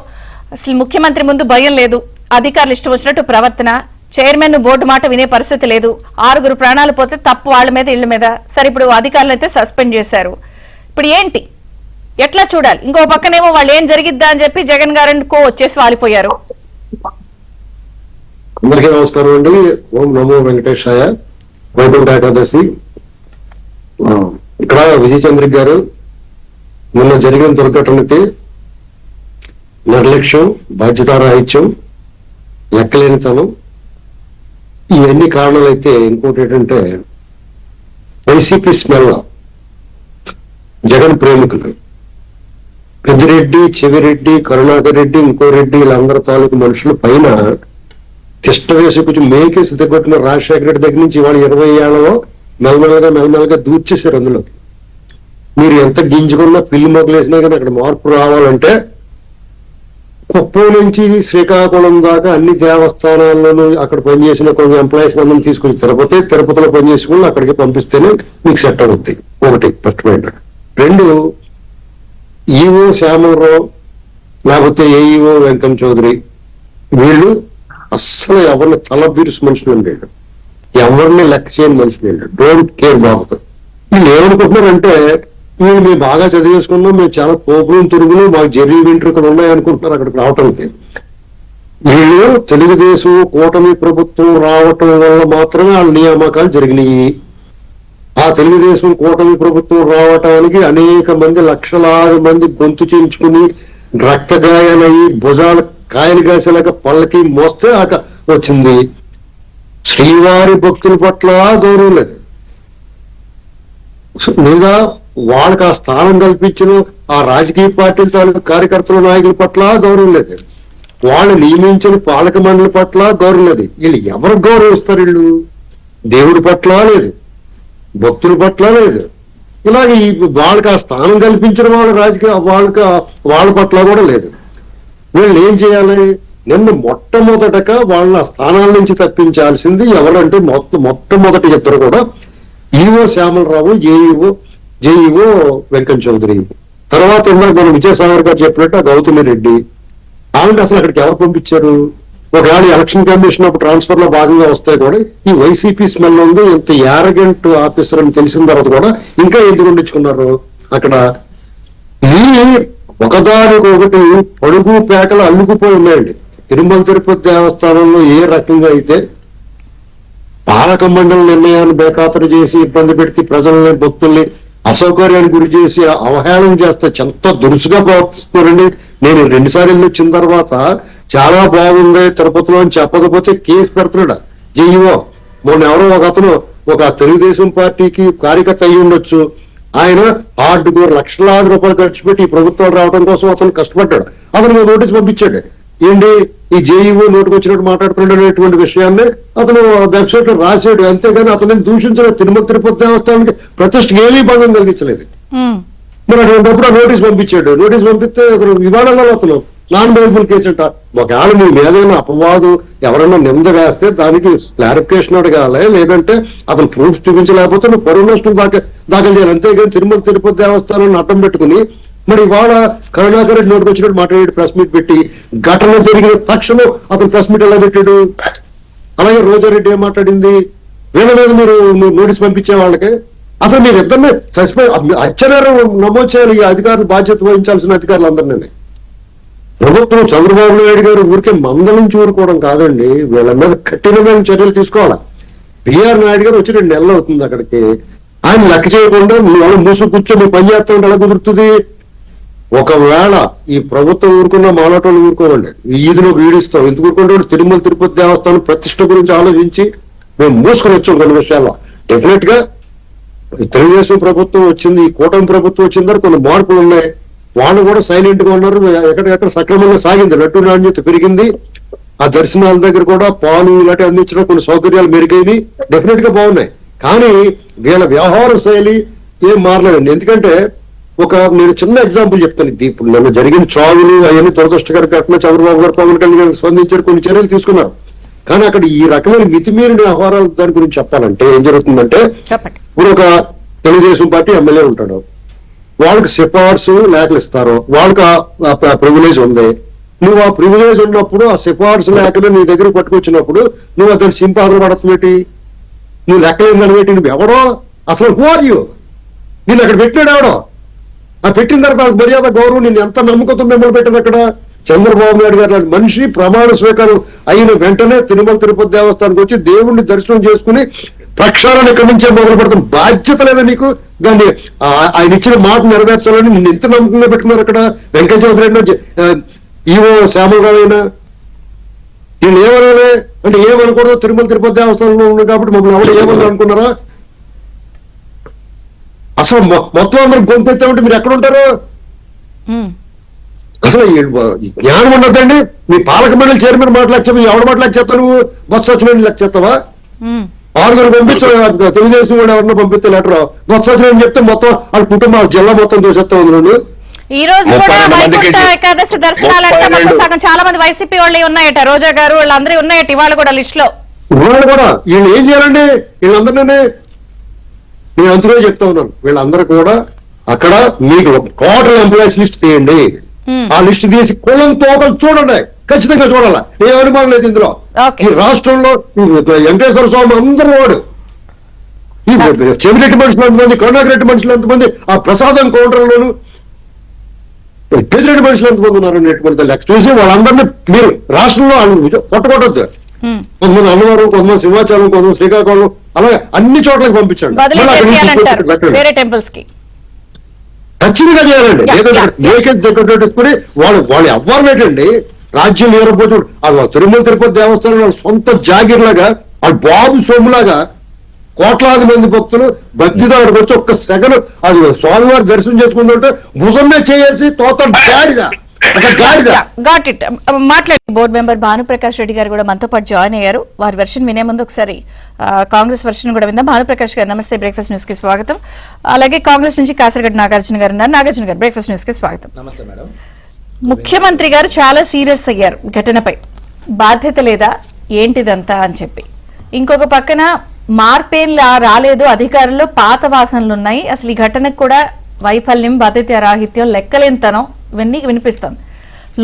అసలు ముఖ్యమంత్రి ముందు భయం లేదు, అధికారులు ఇష్టం వచ్చినట్టు ప్రవర్తన, చైర్మన్ బోర్డు మాట వినే పరిస్థితి లేదు, 6 ప్రాణాలు పోతే తప్పు వాళ్ళ మీద ఇళ్ల మీద. సరే, ఇప్పుడు అధికారులు అయితే సస్పెండ్ చేశారు. ఇప్పుడు ఏంటి, ఎట్లా చూడాలి? ఇంకో పక్కనేమో వాళ్ళు ఏం జరిగిద్దా అని చెప్పి జగన్ గారు వచ్చేసి వాలిపోయారు. అందరికీ నమస్కారం అండి. ఓం నమో వెంకటేశాయ. వైకుంఠ ఏకాదశి. ఇక్కడ విజయ్ చంద్ర గారు మొన్న జరిగిన దుర్ఘటనకి నిర్లక్ష్యం, బాధ్యతారాహిత్యం, లెక్కలేనితనం, ఇవన్నీ కారణాలైతే ఇంకోటి ఏంటంటే వైసీపీ స్మెల్. జగన్ ప్రేమికులు పెద్దిరెడ్డి, చెవిరెడ్డి, కరుణాకర్ రెడ్డి, ఇంకో రెడ్డి, వీళ్ళందరి తాలూకు మనుషుల పైన తిష్ట వేసి కొంచెం మేకేసి దిగొట్టిన రాజశేఖర రెడ్డి దగ్గర నుంచి ఇవాళ 20 ఏళ్లలో మెల్లమెల్లగా దూర్చేశారు. అందులో మీరు ఎంత గింజుకున్నా, పిల్లి మొదలేసినా కానీ అక్కడ మార్పు రావాలంటే కుప్పం నుంచి శ్రీకాకుళం దాకా అన్ని దేవస్థానాల్లోనూ అక్కడ పనిచేసిన కొన్ని ఎంప్లాయీస్ అందరం తీసుకొచ్చి తిరుపతిలో పనిచేసుకుని అక్కడికి పంపిస్తేనే మీకు సెట్ అవుద్ది. ఒకటి ఫస్ట్ పాయింట్. 2, ఈఓ శ్యామలరావు లేకపోతే ఏఈఓ వెంకం చౌదరి, వీళ్ళు అస్సలు ఎవరిని తలబీరుసు మనుషులు ఉండేడు, ఎవరిని లెక్క చేయని మనుషులు ఉండేడు. Don't care బాగుతుంది. వీళ్ళు ఏమనుకుంటున్నారంటే వీళ్ళు మేము బాగా చదివేసుకున్నాం, మేము చాలా పోపులు తిరుగులు, మాకు జెర్రీ వెంట్రుకలు ఉన్నాయనుకుంటున్నారు అక్కడికి రావటానికి. వీళ్ళు తెలుగుదేశం కూటమి ప్రభుత్వం రావటం వల్ల మాత్రమే వాళ్ళ నియామకాలు జరిగినాయి. ఆ తెలుగుదేశం కూటమి ప్రభుత్వం రావటానికి అనేక మంది, లక్షలాది మంది గొంతు చేయించుకుని రక్తగాయాలయ్యి భుజాలు కాయలు కాసేలాగా పళ్ళకి మోస్తే వచ్చింది. శ్రీవారి భక్తుల పట్ల గౌరవం లేదు, లేదా వాళ్ళకి ఆ స్థానం కల్పించిన ఆ రాజకీయ పార్టీల తాలూకు కార్యకర్తల నాయకుల పట్ల గౌరవం లేదు, వాళ్ళు నియమించిన పాలక మండలి పట్ల గౌరవం లేదు. వీళ్ళు ఎవరు గౌరవిస్తారు? వీళ్ళు దేవుడి పట్ల లేదు, భక్తుల పట్ల లేదు. ఇలాగే వాళ్ళకి ఆ స్థానం కల్పించిన వాళ్ళ రాజకీయ వాళ్ళ పట్ల కూడా లేదు. వీళ్ళు ఏం చేయాలి? నిన్న మొట్టమొదటగా వాళ్ళ స్థానాల నుంచి తప్పించాల్సింది ఎవరంటే మొట్టమొదటి ఇద్దరు కూడా ఈఓ శ్యామలరావు, జేఈఓ వెంకం చౌదరి. తర్వాత ఇందాక మనం విజయసాగర్ గారు చెప్పినట్టు ఆ గౌతమి రెడ్డి. ఆవిడ అసలు అక్కడికి ఎవరు పంపించారు? ఒకవేళ ఎలక్షన్ కమిషన్ అప్పుడు ట్రాన్స్ఫర్ లో భాగంగా వస్తే కూడా ఈ వైసీపీ స్మెల్ ఉంది, ఇంత యారగెంట్ ఆఫీసర్ అని తెలిసిన తర్వాత కూడా ఇంకా ఎందుకు ఉండించుకున్నారు అక్కడ? ఇది ఒకదానికొకటి పొడుగు పేకలు అల్లుకుపోయి ఉన్నాయండి. తిరుమల తిరుపతి దేవస్థానంలో ఏ రకంగా అయితే పాలక మండలి నిర్ణయాన్ని బేఖాతరు చేసి ఇబ్బంది పెడితే ప్రజల్ని, భక్తుల్ని అసౌకర్యానికి గురి చేసి అవహేళన చేస్తే ఎంత దురుసుగా ప్రవర్తిస్తున్నారండి. నేను 2 సార్లు వచ్చిన తర్వాత చాలా బాగుంది తిరుపతిలో అని చెప్పకపోతే కేసు పెడుతున్నాడు జేఈఓ. మొన్న ఎవరో ఒక అతను ఒక తెలుగుదేశం పార్టీకి కార్యకర్త అయి ఉండొచ్చు, ఆయన హార్డ్కోర్ లక్షలాది రూపాయలు ఖర్చు పెట్టి ఈ ప్రభుత్వాలు రావడం కోసం అతను కష్టపడ్డాడు. అతను నోటీస్ పంపించాడు. ఏంటి ఈ జేఈఓ నోటికి వచ్చినట్టు మాట్లాడుతున్నాడు అనేటువంటి విషయాన్ని అతను వెబ్సైట్ లో రాశాడు. అంతేగాని అతను దూషించలేదు. తిరుమల తిరుపతి దేవస్థానానికి ప్రతిష్టకి ఏమీ భంగం కలిగించలేదు. మరి అటువంటిప్పుడు నోటీస్ పంపించాడు. నోటీస్ పంపిస్తే అతను ఇవాళ అతను నాన్ బెయిలబుల్ కేసు అంట. ఒకవేళ మీ ఏదైనా అపవాదు ఎవరైనా నింద వేస్తే దానికి క్లారిఫికేషన్ అడగాలి, లేదంటే అతను ప్రూఫ్ చూపించలేకపోతే నువ్వు పరువు నష్టం దాఖలు చేయాలి. అంతేగాని తిరుమల తిరుపతి దేవస్థానాన్ని అడ్డం పెట్టుకుని మరి ఇవాళ కరుణాకర్ రెడ్డి నోటికి వచ్చినట్టు మాట్లాడి ప్రెస్ మీట్ పెట్టి ఘటన జరిగిన తక్షణం అతను ప్రెస్ మీట్ ఎలా పెట్టాడు? అలాగే రోజారెడ్డి ఏం మాట్లాడింది? వీళ్ళ మీద మీరు నోటీస్ పంపించే వాళ్ళకి అసలు మీరు ఇద్దరిని హత్యానేరం నమోదు చేయాలి. ఈ అధికారులు బాధ్యత వహించాల్సిన అధికారులు అందరినీ. ప్రభుత్వం చంద్రబాబు నాయుడు గారు ఊరికే మంద నుంచి ఊరుకోవడం కాదండి, వీళ్ళ మీద కఠినమైన చర్యలు తీసుకోవాలా. బిఆర్ నాయుడు గారు వచ్చి 2 నెలలు అవుతుంది అక్కడికి. ఆయన లెక్క చేయకుండా వాళ్ళు మూసు కూర్చొని మీ పని చేస్తా ఉంటే ఎలా కుదురుతుంది? ఒకవేళ ఈ ప్రభుత్వం ఊరుకున్న మాలాటోళ్ళు ఊరుకోవండి, ఈదిలో వీడిస్తాం. ఎందుకు ఊరుకుంటే తిరుమల తిరుపతి దేవస్థానం ప్రతిష్ట గురించి ఆలోచించి మేము మూసుకొని వచ్చాం కొన్ని విషయాల్లో. డెఫినెట్ గా తెలుగుదేశం ప్రభుత్వం వచ్చింది, ఈ కూటమి ప్రభుత్వం వచ్చిన తర్వాత కొన్ని మార్పులు ఉన్నాయి. వాళ్ళు కూడా సైలెంట్ గా ఉన్నారు. ఎక్కడెక్కడ సక్రమంగా సాగింది, లడ్డు నాణ్యత పెరిగింది. ఆ దర్శనాల దగ్గర కూడా పాలు ఇలాంటి అందించడం కొన్ని సౌకర్యాలు మెరుగైనవి, డెఫినెట్ గా బాగున్నాయి. కానీ వీళ్ళ వ్యవహార శైలి ఏం మారలేదండి. ఎందుకంటే నేను చిన్న ఎగ్జాంపుల్ చెప్తాను. ఇప్పుడు నన్ను జరిగిన చావులు అవన్నీ దురదృష్టకర ఘటన, చంద్రబాబు గారు పవన్ కళ్యాణ్ గారు స్పందించారు, కొన్ని చర్యలు తీసుకున్నారు. కానీ అక్కడ ఈ రకమైన మితిమీరిన వ్యవహారాల దాని గురించి చెప్పాలంటే ఏం జరుగుతుందంటే, చెప్పండి. ఇప్పుడు ఒక తెలుగుదేశం పార్టీ ఎమ్మెల్యే ఉంటాడు, వాళ్ళకి సిఫార్సు లేఖలు ఇస్తారు, వాళ్ళకి ఆ ప్రివిలేజ్ ఉంది. నువ్వు ఆ ప్రివిలేజ్ ఉన్నప్పుడు ఆ సిఫార్సు లేఖలు నీ దగ్గర పట్టుకొచ్చినప్పుడు నువ్వు అతను సింపాదన పడుతుంది, నువ్వు లెక్కలేదని పెట్టి నువ్వు ఎవడో అసలు హూ ఆర్ యూ? నేను అక్కడ పెట్టినాడు ఎవడో, ఆ పెట్టిన తర్వాత మర్యాద గౌరవం నేను ఎంత నమ్మకంతో మిమ్మల్ని పెట్టాను అక్కడ. చంద్రబాబు నాయుడు గారు లాంటి మనిషి ప్రమాణ స్వీకారం అయిన వెంటనే తిరుమల తిరుపతి దేవస్థానానికి వచ్చి దేవుణ్ణి దర్శనం చేసుకుని ప్రక్షాళన ఇక్కడి నుంచే మొదలు పెడతాం. బాధ్యత లేదా నీకు? దాన్ని ఆయన ఇచ్చిన మాట నెరవేర్చాలని నిన్ను ఎంత నమ్మకంగా పెట్టుకున్నారు అక్కడ. వెంకయ్య చౌదరి అయినా ఈవో శ్యామలరావు అయినా నేను ఏమనాలి అంటే ఏమనకూడదు, తిరుమల తిరుపతి దేవస్థానంలో ఉన్నాం కాబట్టి మమ్మల్ని ఎవరు ఏమన్నా అనుకున్నారా? అసలు మొత్తం అందరం గొంతెత్తామంటే మీరు ఎక్కడ ఉంటారు? అసలు ఈ జ్ఞానం ఉండదండి. మీ పాలక మండలి చైర్మన్ మాట్లాడచ్చు, ఎవరు మాట్లాడచేస్తావు? నువ్వు బొత్స వచ్చిన లెక్క చేస్తావా? ఆరుగురు పంపించు, తెలుగుదేశం కూడా ఎవరన్నా పంపిస్తే లెటర్ బొత్స వచ్చిన చెప్తే మొత్తం వాళ్ళ కుటుంబం జిల్లా మొత్తం దోసేస్తా ఉంది. ఈ రోజు కూడా వైకుంఠ ఏకాదశి దర్శనాలంటే మొత్తం సగం చాలా మంది వైసీపీ వాళ్ళు ఉన్నాయట, రోజా గారు వాళ్ళందరూ ఉన్నాయట ఇవాళ కూడా లిస్ట్ లో. వాళ్ళు కూడా వీళ్ళు ఏం చేయాలండి? వీళ్ళందరినీ నేను అందులో చెప్తా ఉన్నాను, వీళ్ళందరూ కూడా అక్కడ మీకు టోటల్ ఎంప్లాయీస్ లిస్ట్ తీయండి. ఆ లిస్ట్ తీసి కులం తోకలు చూడండి, ఖచ్చితంగా చూడాలి. ఏ అనుమానం లేదు ఇందులో. ఈ రాష్ట్రంలో వెంకటేశ్వర స్వామి అందరూ వాడు, ఈ చెవిరెడ్డి మనుషులు ఎంతమంది, కరుణాకరెడ్డి మనుషులు ఎంతమంది, ఆ ప్రసాదం కౌంటర్లోను పెద్దిరెడ్డి మనుషులు ఎంతమంది ఉన్నారు అనేటువంటి లెక్క చూసి వాళ్ళందరినీ మీరు రాష్ట్రంలో కొట్టకొట్టద్దు. కొంతమంది అన్నవరం, కొంతమంది సింహాచలం, కొంతమంది శ్రీకాకుళం, అలాగే అన్ని చోట్లకి పంపించండి. ఖచ్చితంగా చేయాలండి. లేదంటే మేకేజ్ దగ్గర తీసుకుని వాళ్ళు ఎవ్వరు ఏంటండి రాజ్యం ఏరపోతు తిరుమల తిరుపతి దేవస్థానం వాళ్ళ సొంత జాగిర్లాగా, వాళ్ళ బాబు సొమ్ములాగా కోట్లాది మంది భక్తులు భక్తిదారుడికి వచ్చి ఒక్క సెకండ్ అది స్వామివారి దర్శనం చేసుకుంటుంటే భుజం మీద చేసి తోత మాట్లాడి బోర్డు మెంబర్ భానుప్రకాష్ రెడ్డి గారు కూడా మనతో పాటు జాయిన్ అయ్యారు. వారి వెర్షన్ వినే ముందు ఒకసారి కాంగ్రెస్ వెర్షన్ కూడా విందాం. భానుప్రకాష్ గారు నమస్తే, బ్రేక్ఫాస్ట్ న్యూస్ కి స్వాగతం. అలాగే కాంగ్రెస్ నుంచి కాసరగడ్డ నాగార్జున గారు ఉన్నారు. నాగార్జున గారు బ్రేక్ఫాస్ట్ న్యూస్ కి స్వాగతం. నమస్తే మేడం. ముఖ్యమంత్రి గారు చాలా సీరియస్ అయ్యారు ఘటనపై, బాధ్యత లేదా ఏంటిదంతా అని చెప్పి. ఇంకొక పక్కన మార్పేం రాలేదు, అధికారుల్లో పాత వాసనలు ఉన్నాయి, అసలు ఈ ఘటనకు కూడా వైఫల్యం, బాధ్యత రాహిత్యం, లెక్కలేనితనం ఇవన్నీ వినిపిస్తుంది.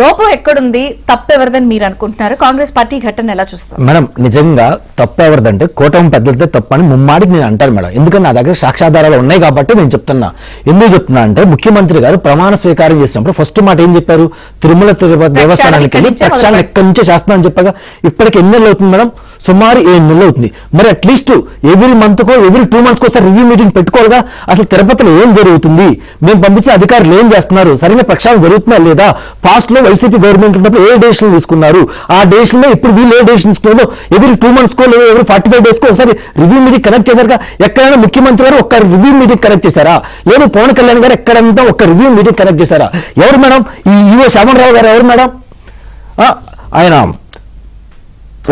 లోపం ఎక్కడుంది, తప్పెవరిదని మీరు అనుకుంటున్నారు? కాంగ్రెస్ పార్టీ ఘటన ఎలా చూస్తారు మేడం? నిజంగా తప్పెవరిదంటే కూటమి పెద్దలతో తప్పని ముమ్మాడికి నేను అంటాను మేడం. ఎందుకంటే నా దగ్గర సాక్ష్యాధారాలు ఉన్నాయి కాబట్టి నేను చెప్తున్నా. ఎందుకు చెప్తున్నా అంటే ముఖ్యమంత్రి గారు ప్రమాణ స్వీకారం చేసినప్పుడు ఫస్ట్ మాట ఏం చెప్పారు? తిరుమల తిరుపతి దేవస్థానానికి వెళ్ళి ప్రక్షాళన ఎక్కడి నుంచే చేస్తున్నాను చెప్పగా ఇప్పటికి ఎన్ని నెలలు అవుతుంది మేడం? సుమారు 7 నెలలు అవుతుంది. మరి అట్లీస్ట్ ఎవ్రీ మంత్ కో ఎవ్రీ 2 months ఒకసారి రివ్యూ మీటింగ్ పెట్టుకోవాలిగా. అసలు తిరుపతిలో ఏం జరుగుతుంది, మేము పంపించిన అధికారులు ఏం చేస్తున్నారు, సరైన ప్రక్షాళన జరుగుతుందా లేదా, పాస్ట్ లో వైసీపీ గవర్నమెంట్ ఉన్నప్పుడు ఏ డెసిషన్ తీసుకున్నారు, ఆ డెసిషన్ లో ఇప్పుడు వీళ్ళు ఏ డెసిషన్ తీసుకున్నారు, ఎవ్రీ 2 months కో లేదా ఎవ్రీ 45 days కో ఒకసారి రివ్యూ మీటింగ్ కనెక్ట్ చేశారుగా. ఎక్కడైనా ముఖ్యమంత్రి గారు ఒక్క రివ్యూ మీటింగ్ కనెక్ట్ చేశారా? లేదు పవన్ కళ్యాణ్ గారు ఎక్కడంతా ఒక్క రివ్యూ మీటింగ్ కనెక్ట్ చేశారా? ఎవరు మేడం? ఈ ఈవో శ్యామలరావు గారు ఎవరు మేడం? ఆయన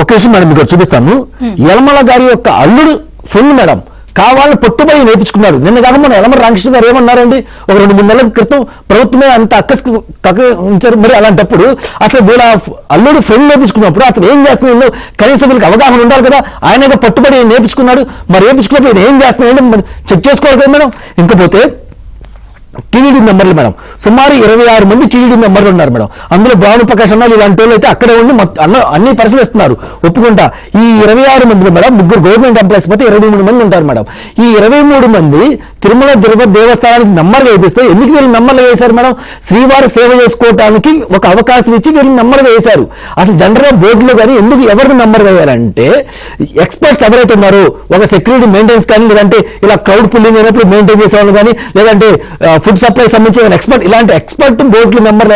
ఒక విషయం మేడం మీకు చూపిస్తాను. యలమల గారి యొక్క అల్లుడు ఫ్రెండ్ మేడం కావాలని పట్టుబడి నేర్పించుకున్నారు. నిన్న కాక మన యలమల రామకృష్ణ గారు ఏమన్నారండి, ఒక 2-3 నెలల క్రితం ప్రభుత్వమే అంత ఉంచారు. మరి అలాంటప్పుడు అసలు వీళ్ళ అల్లుడు ఫ్రెండ్ నేర్పించుకున్నప్పుడు అతను ఏం చేస్తున్నాడు కనీసం వీళ్ళకి అవగాహన ఉండాలి కదా. ఆయనగా పట్టుబడి నేర్పించుకున్నాడు. మరి నేర్పించుకున్నప్పుడు ఏం చేస్తున్నాడు మరి చెక్ చేసుకోవాలి కదా మేడం. ఇంకపోతే టీడీడీ మెంబర్లు మేడం సుమారు 26 మంది టీడీడీ మెంబర్లు ఉన్నారు మేడం. అందులో భానుప్రకాష్ అన్న ఇలాంటి వాళ్ళు అయితే అక్కడే ఉండి అన్ని పరిశీలిస్తున్నారు. ఒప్పుకుంటా. ఈ 26 మందిలో మేడం 3 గవర్నమెంట్ ఎంప్లాయీస్ పోతే 23 మంది ఉంటారు మేడం. ఈ 23 మంది తిరుమల తిరుపతి దేవస్థానానికి మెంబర్గా వేపిస్తే ఎందుకు వీళ్ళు మెంబర్లు వేశారు మేడం? శ్రీవారి సేవ చేసుకోవడానికి ఒక అవకాశం ఇచ్చి వీళ్ళు మెంబర్గా వేశారు. అసలు జనరల్గా బోర్డులో కానీ ఎందుకు ఎవరిని మెంబర్గా వేయాలంటే ఎక్స్పర్ట్స్ ఎవరైతే ఉన్నారో ఒక సెక్యూరిటీ మెయింటెనెన్స్ కానీ లేదంటే ఇలా క్రౌడ్ పుల్లింగ్ అయినప్పుడు మెయింటైన్ చేసేవాళ్ళు కానీ లేదంటే ఫుడ్ సప్లై సంబంధించిన ఎక్స్పర్ట్ ఇలాంటి ఎక్స్పర్ట్ బోర్డులు మెంబర్లు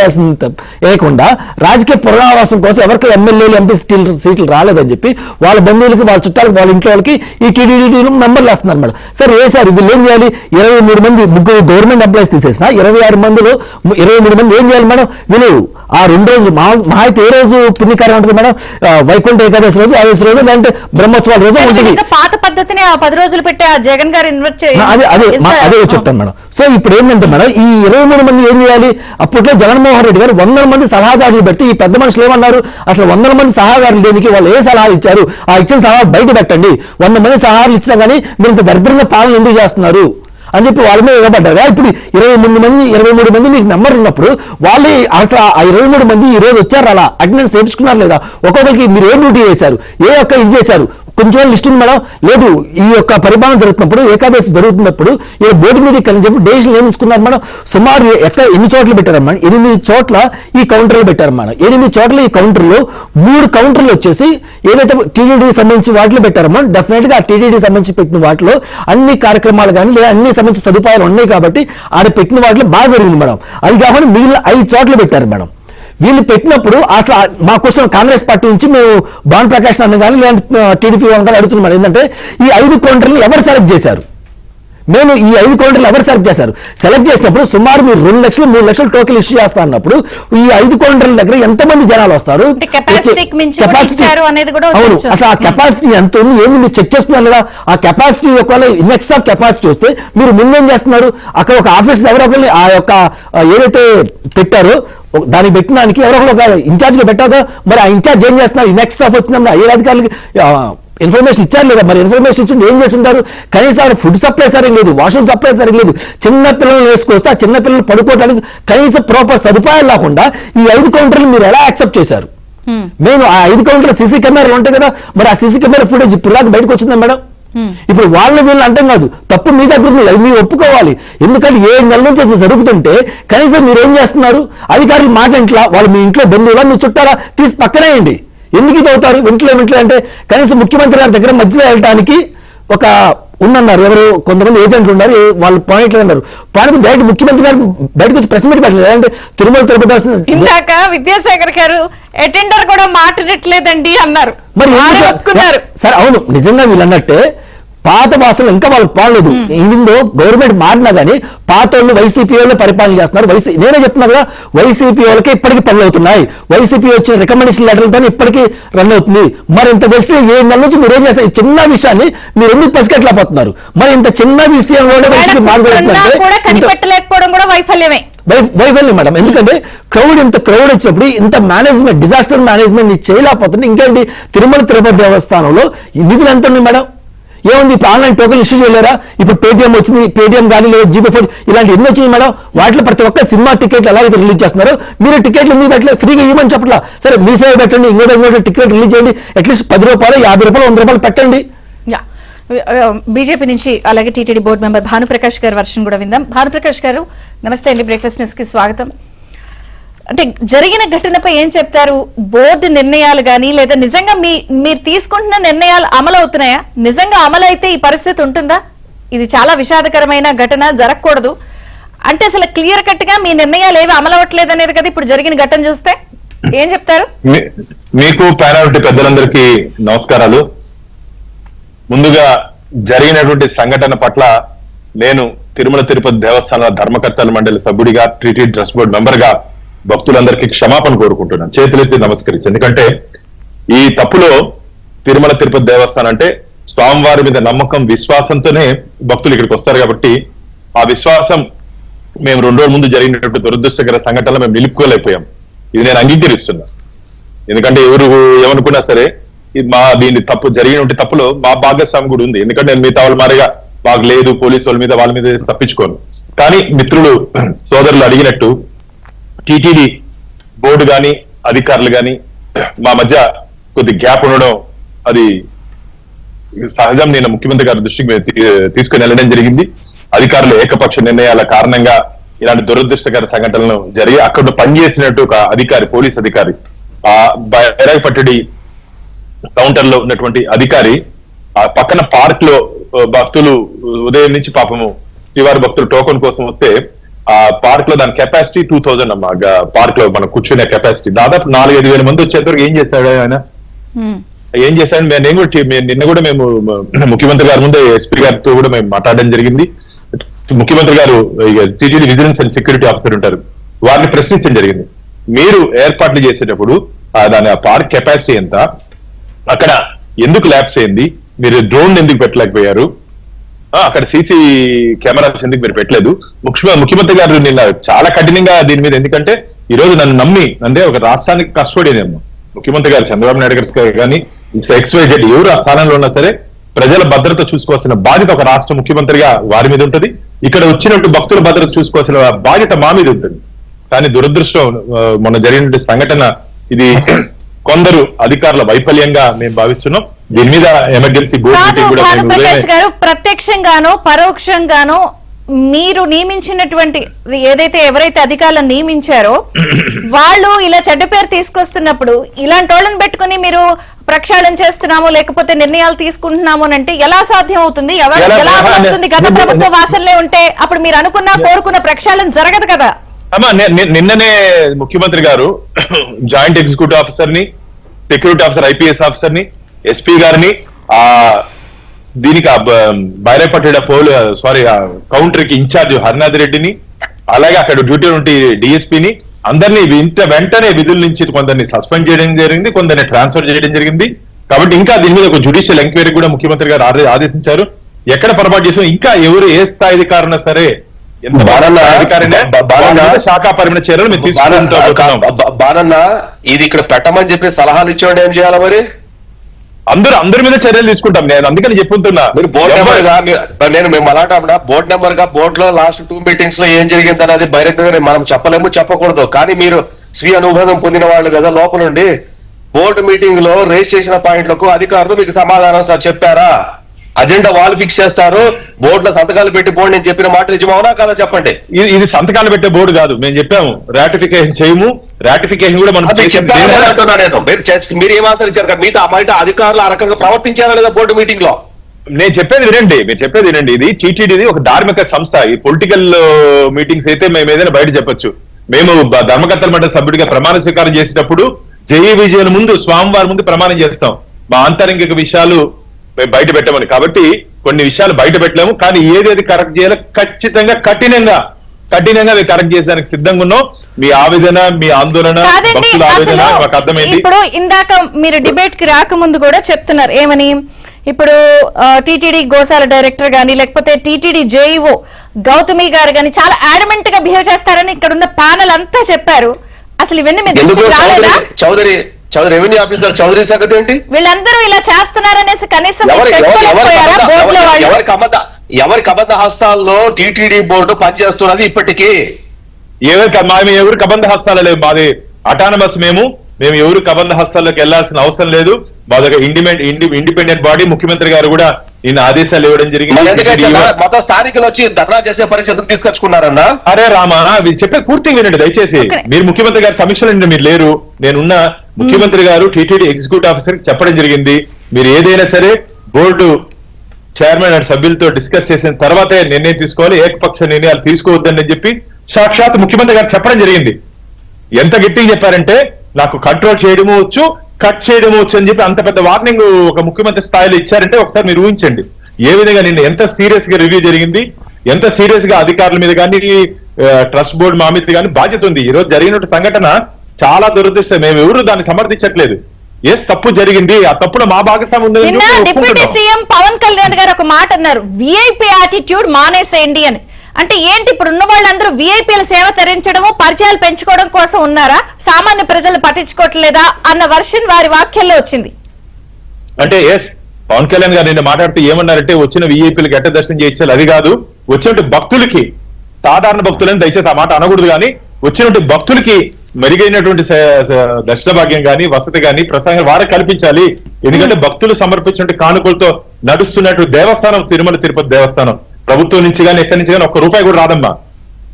వేయకుండా రాజకీయ పునరావాసం కోసం ఎవరికి ఎమ్మెల్యేలు ఎంపీ సీట్లు రాలేదని చెప్పి వాళ్ళ బంధువులకి వాళ్ళ చుట్టాలకి వాళ్ళ ఇంట్లో వాళ్ళకి ఈ టీడీడీ మెంబర్లు వేస్తున్నారు మేడం. సరే వేశారు, వీళ్ళు ఏం చేయాలి? 23 మంది 3 గవర్నమెంట్ ఎంప్లాయీస్ తీసేసిన 26 మందిలో 23 మంది ఏం చేయాలి మేడం? వీళ్ళు ఆ 2 రోజులు మహా అయితే ఏ రోజు పుణ్యకార్యం ఉంటుంది మేడం? వైకుంఠ ఏకాదశి రోజు, ఆవేశ రోజు, లేదంటే బ్రహ్మోత్సవాల రోజు ఉంటుంది. పాత పద్ధతిని 10 రోజులు పెట్టే జగన్ గారు అదే చెప్తాను మేడం. సో సో ఇప్పుడు ఏంటంటే మేడం ఈ 23 మంది ఏం చేయాలి? అప్పట్లో జగన్మోహన్ రెడ్డి గారు 100 మంది సలహాదారులు పెట్టి ఈ పెద్ద మనుషులు ఏమన్నారు, అసలు 100 మంది సలహాదారులు దేనికి, వాళ్ళు ఏ సలహాలు ఇచ్చారు, ఆ ఇచ్చిన సలహా బయట పెట్టండి, 100 మంది సలహాలు ఇచ్చినా కానీ మీరు ఇంత దరిద్రంగా పాలన ఎందుకు చేస్తున్నారు అని చెప్పి వాళ్ళ మీద ఇవ్వబడ్డారు. ఇప్పుడు 23 మంది మీకు నెంబర్ ఉన్నప్పుడు వాళ్ళు అసలు ఆ 23 మంది ఈ రోజు వచ్చారు, అలా అటెండెన్స్ చేయించుకున్నారు లేదా, ఒక్కొక్కరికి మీరు ఏ డ్యూటీ చేశారు, ఏ ఒక్క ఇది చేశారు, కొంచెం లిస్ట్ ఉంది మేడం. లేదు ఈ యొక్క పరిపాలన జరుగుతున్నప్పుడు, ఏకాదశి జరుగుతున్నప్పుడు ఈ బోర్డు మీటింగ్ అని చెప్పి డెసిషన్ ఏం తీసుకున్నారు మేడం? సుమారు ఎన్ని చోట్ల పెట్టారు మేడం? 8 చోట్ల ఈ కౌంటర్లు పెట్టారు మేడం. 8 చోట్ల ఈ కౌంటర్లు 3 కౌంటర్లు వచ్చేసి ఏదైతే టీటీడీకి సంబంధించి వాటిలో పెట్టారు మేడం. డెఫినెట్ గా ఆ టీటీడీకి సంబంధించి పెట్టిన వాటిలో అన్ని కార్యక్రమాలు కానీ లేదా అన్ని సంబంధించిన సదుపాయాలు ఉన్నాయి కాబట్టి ఆడ పెట్టిన వాటిలో బాగా జరిగింది మేడం. అది కాకుండా మిగిలిన 5 చోట్ల పెట్టారు మేడం. వీళ్ళు పెట్టినప్పుడు అసలు మా క్వశ్చన్ కాంగ్రెస్ పార్టీ నుంచి మేము భాను ప్రకాష్ అన్న కానీ లేదంటే టీడీపీ కానీ అడుగుతున్నాం ఏంటంటే ఈ 5 కౌంటర్లు ఎవరు సెలెక్ట్ చేశారు? మేము ఈ 5 కౌంటర్లు ఎవరు సెలెక్ట్ చేశారు? సెలెక్ట్ చేసినప్పుడు సుమారు మీరు 2 లక్షలు 3 లక్షలు టోకెన్ ఇష్యూ చేస్తా అన్నప్పుడు ఈ 5 కౌంటర్ల దగ్గర ఎంతమంది జనాలు వస్తారు? అవును, అసలు ఆ కెపాసిటీ ఎంత ఉంది ఏంది మీరు చెక్ చేస్తున్నారు కదా. ఆ కెపాసిటీ ఒకవేళ ఇన్ఎక్స్ ఆఫ్ కెపాసిటీ వస్తే మీరు ముందేం చేస్తున్నారు? అక్కడ ఒక ఆఫీస్ ఎవరో ఒకరిని ఆ యొక్క ఏదైతే పెట్టారో దాన్ని పెట్టడానికి ఎవరో ఒక ఇన్ఛార్జ్ గా పెట్టాక మరి ఆ ఇన్ఛార్జ్ ఏం చేస్తున్నారు? ఇన్ఎక్స్ ఆఫ్ వచ్చినప్పుడు ఏ అధికారులకి ఇన్ఫర్మేషన్ ఇచ్చారు లేదా? మరి ఇన్ఫర్మేషన్ ఇచ్చి ఏం చేస్తుంటారు? కనీసం ఫుడ్ సప్లై సరిగ్గా లేదు, వాష్రూమ్ సప్లై సరిగ్గా లేదు, చిన్న పిల్లలు వేసుకొస్తే ఆ చిన్న పిల్లలు పడుకోవడానికి కనీసం ప్రాపర్ సదుపాయాలు లేకుండా ఈ 5 కౌంటర్లు మీరు ఎలా యాక్సెప్ట్ చేశారు? మేము ఆ 5 కౌంటర్లు సీసీ కెమెరాలు ఉంటాయి కదా, మరి ఆ సీసీ కెమెరా ఫుటేజ్ ఇప్పుడు దాకా బయటకు వచ్చిందా మేడం? ఇప్పుడు వీళ్ళు అంటాం కాదు, తప్పు మీ దగ్గర ఉంది, అది మీరు ఒప్పుకోవాలి. ఎందుకంటే 7 నెలల నుంచి అది జరుగుతుంటే కనీసం మీరు ఏం చేస్తున్నారు? అధికారులు మాట ఇంట్లో వాళ్ళు మీ ఇంట్లో బంధువులా మీ చుట్టారా తీసి పక్కనేయండి. ఎందుకు ఇది అవుతారు? ఇంట్లో అంటే కనీసం ముఖ్యమంత్రి గారి దగ్గర మధ్యలో వెళ్ళడానికి ఒక ఉన్నన్నారు ఎవరు కొంతమంది ఏజెంట్లు ఉన్నారు, వాళ్ళు పాయింట్లు అన్నారు. పాయింట్ డైరెక్ట్ ముఖ్యమంత్రి గారు బయటకు వచ్చి ప్రెస్ మీట్ పెట్టలేదు. అంటే తిరుమల తిరుపతి ఇందాక విద్యాసాగర్ గారు అటెండర్ కూడా మాట్లాడట్లేదండి అన్నారు. మరి ఒప్పుకున్నారు సార్. అవును, నిజంగా వీళ్ళు అన్నట్టే పాత భాషలు ఇంకా వాళ్ళకి పాడలేదు. ఇందులో గవర్నమెంట్ మారినా కానీ పాత వాళ్ళు వైసీపీ వాళ్ళు పరిపాలన చేస్తున్నారు. నేనే చెప్తున్నా కదా, వైసీపీ వాళ్ళకి ఇప్పటికీ పనులు అవుతున్నాయి. వైసీపీ వచ్చిన రికమెండేషన్ లెటర్లతో ఇప్పటికీ రన్ అవుతుంది. మరి ఇంత తెలిసి 7 నెలల నుంచి మీరు ఏం చేస్తారు? ఈ చిన్న విషయాన్ని మీరు ఎందుకు పసిగట్టలేకపోతున్నారు? మరి ఇంత చిన్న విషయం కనిపెట్టలేకపోవడం కూడా వైఫల్యమే. వైఫల్యం మేడం. ఎందుకంటే ఇంత క్రౌడ్ వచ్చినప్పుడు ఇంత మేనేజ్మెంట్, డిజాస్టర్ మేనేజ్మెంట్ చేయలేకపోతుంది. ఇంకేంటి తిరుమల తిరుపతి దేవస్థానంలో నిధులు ఎంత ఉన్నాయి మేడం? ఏముంది? ఇప్పుడు ఆన్లైన్ టోకెన్ ఇష్యూ చేయలేరా? ఇప్పుడు పేటీఎం వచ్చింది, పేటీఎం కానీ లేదా జీపీ ఫోన్ ఇలాంటి ఎన్ని వచ్చినాయి మేడం? వాటిలో ప్రతి ఒక్క సినిమా టికెట్లు ఎలాగైతే రిలీజ్ చేస్తున్నారు, మీరు టికెట్లు ఎందుకు పెట్టలేదు? ఫ్రీగా ఇవ్వమని చెప్పట్లా. సరే మీ సేవ పెట్టండి, ఇంకోటి టికెట్ రిలీజ్ చేయండి, అట్లీస్ట్ 10 రూపాయలు 50 రూపాయలు 100 రూపాయలు పెట్టండి. బీజేపీ నుంచి అలాగే టీటీడీ బోర్డు మెంబర్ భానుప్రకాష్ గారి వర్షన్ కూడా విందాం. భానుప్రకాష్ గారు నమస్తే అండి, బ్రేక్ఫాస్ట్ న్యూస్ కి స్వాగతం. అంటే జరిగిన ఘటనపై ఏం చెప్తారు? బోర్డు నిర్ణయాలు కానీ లేదా నిజంగా మీరు తీసుకుంటున్న నిర్ణయాలు అమలు అవుతున్నాయా? నిజంగా అమలు అయితే ఈ పరిస్థితి ఉంటుందా? ఇది చాలా విషాదకరమైన ఘటన, జరగకూడదు అంటే అసలు క్లియర్ కట్ గా మీ నిర్ణయాలు ఏవి అమలు అవ్వట్లేదు అనేది కదా ఇప్పుడు జరిగిన ఘటన చూస్తే ఏం చెప్తారు? మీకు ప్యానల్ పెద్దలందరికీ నమస్కారాలు. ముందుగా జరిగినటువంటి సంఘటన పట్ల నేను తిరుమల తిరుపతి దేవస్థానాల ధర్మకర్తల మండలి సభ్యుడిగా, టీటీడీ ట్రస్ట్ బోర్డు మెంబర్ గా భక్తులందరికీ క్షమాపణ కోరుకుంటున్నాను, చేతులెత్తి నమస్కరించి. ఎందుకంటే ఈ తప్పులో తిరుమల తిరుపతి దేవస్థానం అంటే స్వామివారి మీద నమ్మకం, విశ్వాసంతోనే భక్తులు ఇక్కడికి వస్తారు కాబట్టి ఆ విశ్వాసం మేము 2 రోజుల ముందు జరిగినటువంటి దురదృష్టకర సంఘటనలు మేము నిలుపుకోలేకపోయాం. ఇది నేను అంగీకరిస్తున్నా. ఎందుకంటే ఎవరు ఏమనుకున్నా సరే దీని తప్పు జరిగిన తప్పులో మా భాగస్వామి కూడా ఉంది. ఎందుకంటే నేను మిగతా వాళ్ళ మారిగా మాకు లేదు, పోలీసు వాళ్ళ మీద తప్పించుకోను. కానీ మిత్రులు సోదరులు అడిగినట్టు టీటీడీ బోర్డు గాని అధికారులు గాని మా మధ్య కొద్ది గ్యాప్ ఉండడం అది సహజం. నేను ముఖ్యమంత్రి గారి దృష్టికి తీసుకుని వెళ్ళడం జరిగింది. అధికారులు ఏకపక్ష నిర్ణయాల కారణంగా ఇలాంటి దురదృష్టకర సంఘటనలు జరిగి అక్కడ పనిచేసినట్టు ఒక అధికారి, పోలీస్ అధికారి, ఆ బైరాగపట్టడి కౌంటర్ లో ఉన్నటువంటి అధికారి ఆ పక్కన పార్క్ లో భక్తులు ఉదయం నుంచి పాపము శ్రీవారి భక్తులు టోకెన్ కోసం వస్తే ఆ పార్క్ లో దాని కెపాసిటీ 2000 అమ్మా. పార్క్ లో మనం కూర్చునే కెపాసిటీ దాదాపు 4-5 వేల మంది వచ్చేంతవరకు ఏం చేస్తాడు ఆయన? ఏం చేశాడు? నిన్న కూడా మేము ముఖ్యమంత్రి గారి ముందే ఎస్పీ గారితో కూడా మేము మాట్లాడడం జరిగింది. ముఖ్యమంత్రి గారు TTD vigilance and security officer ఉంటారు, వారిని ప్రశ్నించడం జరిగింది. మీరు ఏర్పాట్లు చేసేటప్పుడు దాని పార్క్ కెపాసిటీ ఎంత, అక్కడ ఎందుకు ల్యాప్స్ అయింది, మీరు డ్రోన్ ఎందుకు పెట్టలేకపోయారు, అక్కడ సీసీ కెమెరాస్ ఎందుకు మీరు పెట్టలేదు? ముఖ్యమంత్రి గారు నిన్న చాలా కఠినంగా దీని మీద, ఎందుకంటే ఈ రోజు నన్ను నమ్మి, అంటే ఒక రాష్ట్రానికి కస్టోడియన్ ముఖ్యమంత్రి గారు చంద్రబాబు నాయుడు గారు కానీ XYZ ఎవరు ఆ స్థానంలో ఉన్నా సరే ప్రజల భద్రత చూసుకోవాల్సిన బాధ్యత ఒక రాష్ట్ర ముఖ్యమంత్రిగా వారి మీద ఉంటుంది. ఇక్కడ వచ్చినట్టు భక్తుల భద్రత చూసుకోవాల్సిన బాధ్యత మా మీద ఉంటుంది. కానీ దురదృష్టం మొన్న జరిగిన సంఘటన ఇది కొందరు అధికారుల వైఫల్యంగా మేము భావిస్తున్నాం. దీని మీద ఎమర్జెన్సీ బోర్డు మీటింగ్ కూడా భానుప్రకాష్ గారు, ప్రత్యక్షంగానో పరోక్షంగానో మీరు నియమించినటువంటి ఎవరైతే అధికారులను నియమించారో వాళ్ళు ఇలా చెడ్డ పేరు తీసుకొస్తున్నప్పుడు ఇలాంటి వాళ్ళని పెట్టుకుని మీరు ప్రక్షాళన చేస్తున్నాము లేకపోతే నిర్ణయాలు తీసుకుంటున్నాము అంటే ఎలా సాధ్యం అవుతుంది? ఎలా అవుతుంది? గత ప్రభుత్వ వాసనలే ఉంటే అప్పుడు మీరు అనుకున్న కోరుకున్న ప్రక్షాళన జరగదు కదా. అమ్మా, నిన్ననే ముఖ్యమంత్రి గారు జాయింట్ ఎగ్జిక్యూటివ్ ఆఫీసర్ ని, సెక్యూరిటీ ఆఫీసర్, IPS ఆఫీసర్ ని, SP గారిని, దీనికి బైరేపట్టేడ కౌంటర్ కి ఇన్ఛార్జ్ హరినాథ్ రెడ్డిని, అలాగే అక్కడ డ్యూటీ ఉంటే DSPని అందరినీ వెంటనే విధుల నుంచి కొందరిని సస్పెండ్ చేయడం జరిగింది, కొందరిని ట్రాన్స్ఫర్ చేయడం జరిగింది. కాబట్టి ఇంకా దీని మీద ఒక జ్యుడిషియల్ ఎంక్వైరీ కూడా ముఖ్యమంత్రి గారు ఆదేశించారు. ఎక్కడ పొరపాటు చేసాం, ఇంకా ఎవరు ఏ స్థాయి అధికారున్నా సరే, శాఖా పరిమిత చర్యలు మేము తీసుకుంటాం. బాలన్న, ఇది ఇక్కడ పెట్టమని చెప్పి సలహాలు ఇచ్చేవాడు ఏం చేయాలి మరి? అందరి మీద చర్యలు తీసుకుంటాం. నేను అందుకని చెప్పుతున్నా, మీరు బోర్డు నెంబర్ గా, నేను మేము అలాంటా బోర్డు నెంబర్ గా బోర్డు లో లాస్ట్ 2 మీటింగ్స్ లో ఏం జరిగింది అనేది బహిరంగంగా మనం చెప్పలేము, చెప్పకూడదు. కానీ మీరు స్వీయ అనుభవం పొందిన వాళ్ళు కదా, లోపల నుండి బోర్డు మీటింగ్ లో రేస్ చేసిన పాయింట్లకు అధికారులు మీకు సమాధానం చెప్పారా? అజెండా వాళ్ళు ఫిక్స్ చేస్తారు, బోర్డులో సంతకాలు పెట్టి బోర్డు నేను చెప్పిన మాట నిజమవునా కాదా చెప్పండి. ఇది సంతకాలు పెట్టే బోర్డు కాదు, మేము చెప్పాము రాటిఫికేషన్ చేయము, రాటిఫికేషన్ కూడా మనం మీరు ఏం ఆచరించారు కదా, మీతో బయట అధికారులు ఆ రకంగా ప్రవర్తించారా లేదా బోర్డు మీటింగ్ లో? నేను చెప్పేది వినండి, మీరు చెప్పేది వినండి. ఇది టీటీడీది ఒక ధార్మిక సంస్థ. ఈ పొలిటికల్ మీటింగ్స్ అయితే మేము ఏదైనా బయట చెప్పొచ్చు. మేము ధర్మకర్తల మండలి సభ్యుడిగా ప్రమాణ స్వీకారం చేసేటప్పుడు జయ విజయం ముందు, స్వామివారి ముందు ప్రమాణం చేస్తాం. మా ఆంతరంగిక విషయాలు మేము బయట పెట్టమని. కాబట్టి కొన్ని విషయాలు బయట పెట్టలేము, కానీ ఏదేది కరెక్ట్ చేయాలో ఖచ్చితంగా కఠినంగా మేము కరెక్ట్ చేసేదానికి సిద్ధంగా ఉన్నాం. మీ ఆవేదన, మీ ఆందోళన, భక్తుల ఆవేదన మాకు అర్థమైంది. ఇప్పుడు ఇందాక మీరు డిబేట్ కి రాకముందు కూడా చెప్తున్నారు ఏమని, ఇప్పుడు టీటీడీ గోశాల డైరెక్టర్ గాని లేకపోతే టీటీడీ జేఈఓ గౌతమి గారు గాని చాలా అడమెంట్ గా బిహేవ్ చేస్తారని ఇక్కడ ఉన్న ప్యానెల్ అంతా చెప్పారు. అసలు ఇవన్నీ మీ దృష్టికి రాలేదా? చౌదరి రెవెన్యూ ఆఫీసర్ చౌదరి సంగతి ఏంటి? వీళ్ళందరూ ఇలా చేస్తున్నారనేసి కనీసం ఎవరికి అబద్ధ హస్తాల్లో టీటీడీ బోర్డు పనిచేస్తున్నది ఇప్పటికీ? ఎవరికి అబద్ధ హస్తాలు లేవు. మాది అటానమస్. మేము ఎవరు కబంధ హస్తాల్లోకి వెళ్లాల్సిన అవసరం లేదు. మా దగ్గర ఇండిపెండెంట్ బాడీ. ముఖ్యమంత్రి గారు కూడా నిన్న ఆదేశాలు ఇవ్వడం జరిగింది. మొత్తం స్థానికులు వచ్చి ధర్నా చేసే పరిస్థితులు తీసుకొచ్చుకున్నారన్నా. అరే రామా, చెప్పేది పూర్తిగా వినండి దయచేసి. మీరు ముఖ్యమంత్రి గారి సమీక్షలు మీరు లేరు, నేనున్న. ముఖ్యమంత్రి గారు టీటీడీ ఎగ్జిక్యూటివ్ ఆఫీసర్ కి చెప్పడం జరిగింది, మీరు ఏదైనా సరే బోర్డు చైర్మన్ అండ్ సభ్యులతో డిస్కస్ చేసిన తర్వాతే నిర్ణయం తీసుకోవాలి, ఏకపక్ష నిర్ణయాలు తీసుకోవద్దని చెప్పి సాక్షాత్ ముఖ్యమంత్రి గారు చెప్పడం జరిగింది. ఎంత గట్టిగా చెప్పారంటే, నాకు కంట్రోల్ చేయడము వచ్చు, కట్ చేయడము వచ్చు అని చెప్పి అంత పెద్ద వార్నింగ్ ఒక ముఖ్యమంత్రి స్థాయిలో ఇచ్చారంటే ఒకసారి మీరు ఊహించండి ఏ విధంగా నిన్న ఎంత సీరియస్ గా రివ్యూ జరిగింది, ఎంత సీరియస్ గా అధికారుల మీద కానీ ట్రస్ట్ బోర్డు మా మీద కానీ బాధ్యత ఉంది. ఈ రోజు జరిగిన సంఘటన చాలా దురదృష్టం. మేము ఎవరు దాన్ని సమర్థించట్లేదు. తప్పు జరిగింది, ఆ తప్పులో మా భాగస్వామ్యం ఉంది. డిప్యూటీ సీఎం పవన్ కళ్యాణ్ గారు ఒక మాట అన్నారు, విఐపీ యాటిట్యూడ్ మానేసేయండి అని. అంటే ఏంటి, ఇప్పుడు ఉన్న వాళ్ళందరూ విఐపీల సేవ తరించడము, పరిచయాలు పెంచుకోవడం కోసం ఉన్నారా, సామాన్య ప్రజలు పట్టించుకోవట్లేదా అన్న వర్షన్ వారి వాక్యాల్లో వచ్చింది. అంటే పవన్ కళ్యాణ్ గారు నిన్న మాట్లాడుతూ ఏమన్నారంటే, వచ్చిన విఐపీలకు ఎట్ట దర్శనం చేయించాలి అది కాదు, వచ్చినట్టు భక్తులకి, సాధారణ భక్తులని దయచేసి ఆ మాట అనకూడదు, కానీ వచ్చినట్టు భక్తులకి మెరుగైనటువంటి దర్శన భాగ్యం గాని, వసతి గాని, ప్రసంగం వారే కల్పించాలి. ఎందుకంటే భక్తులు సమర్పించినట్టు కానుకలతో నడుస్తున్నట్టు దేవస్థానం తిరుమల తిరుపతి దేవస్థానం ప్రభుత్వం నుంచి కానీ ఎక్కడి నుంచి కానీ ₹1 కూడా రాదమ్మా.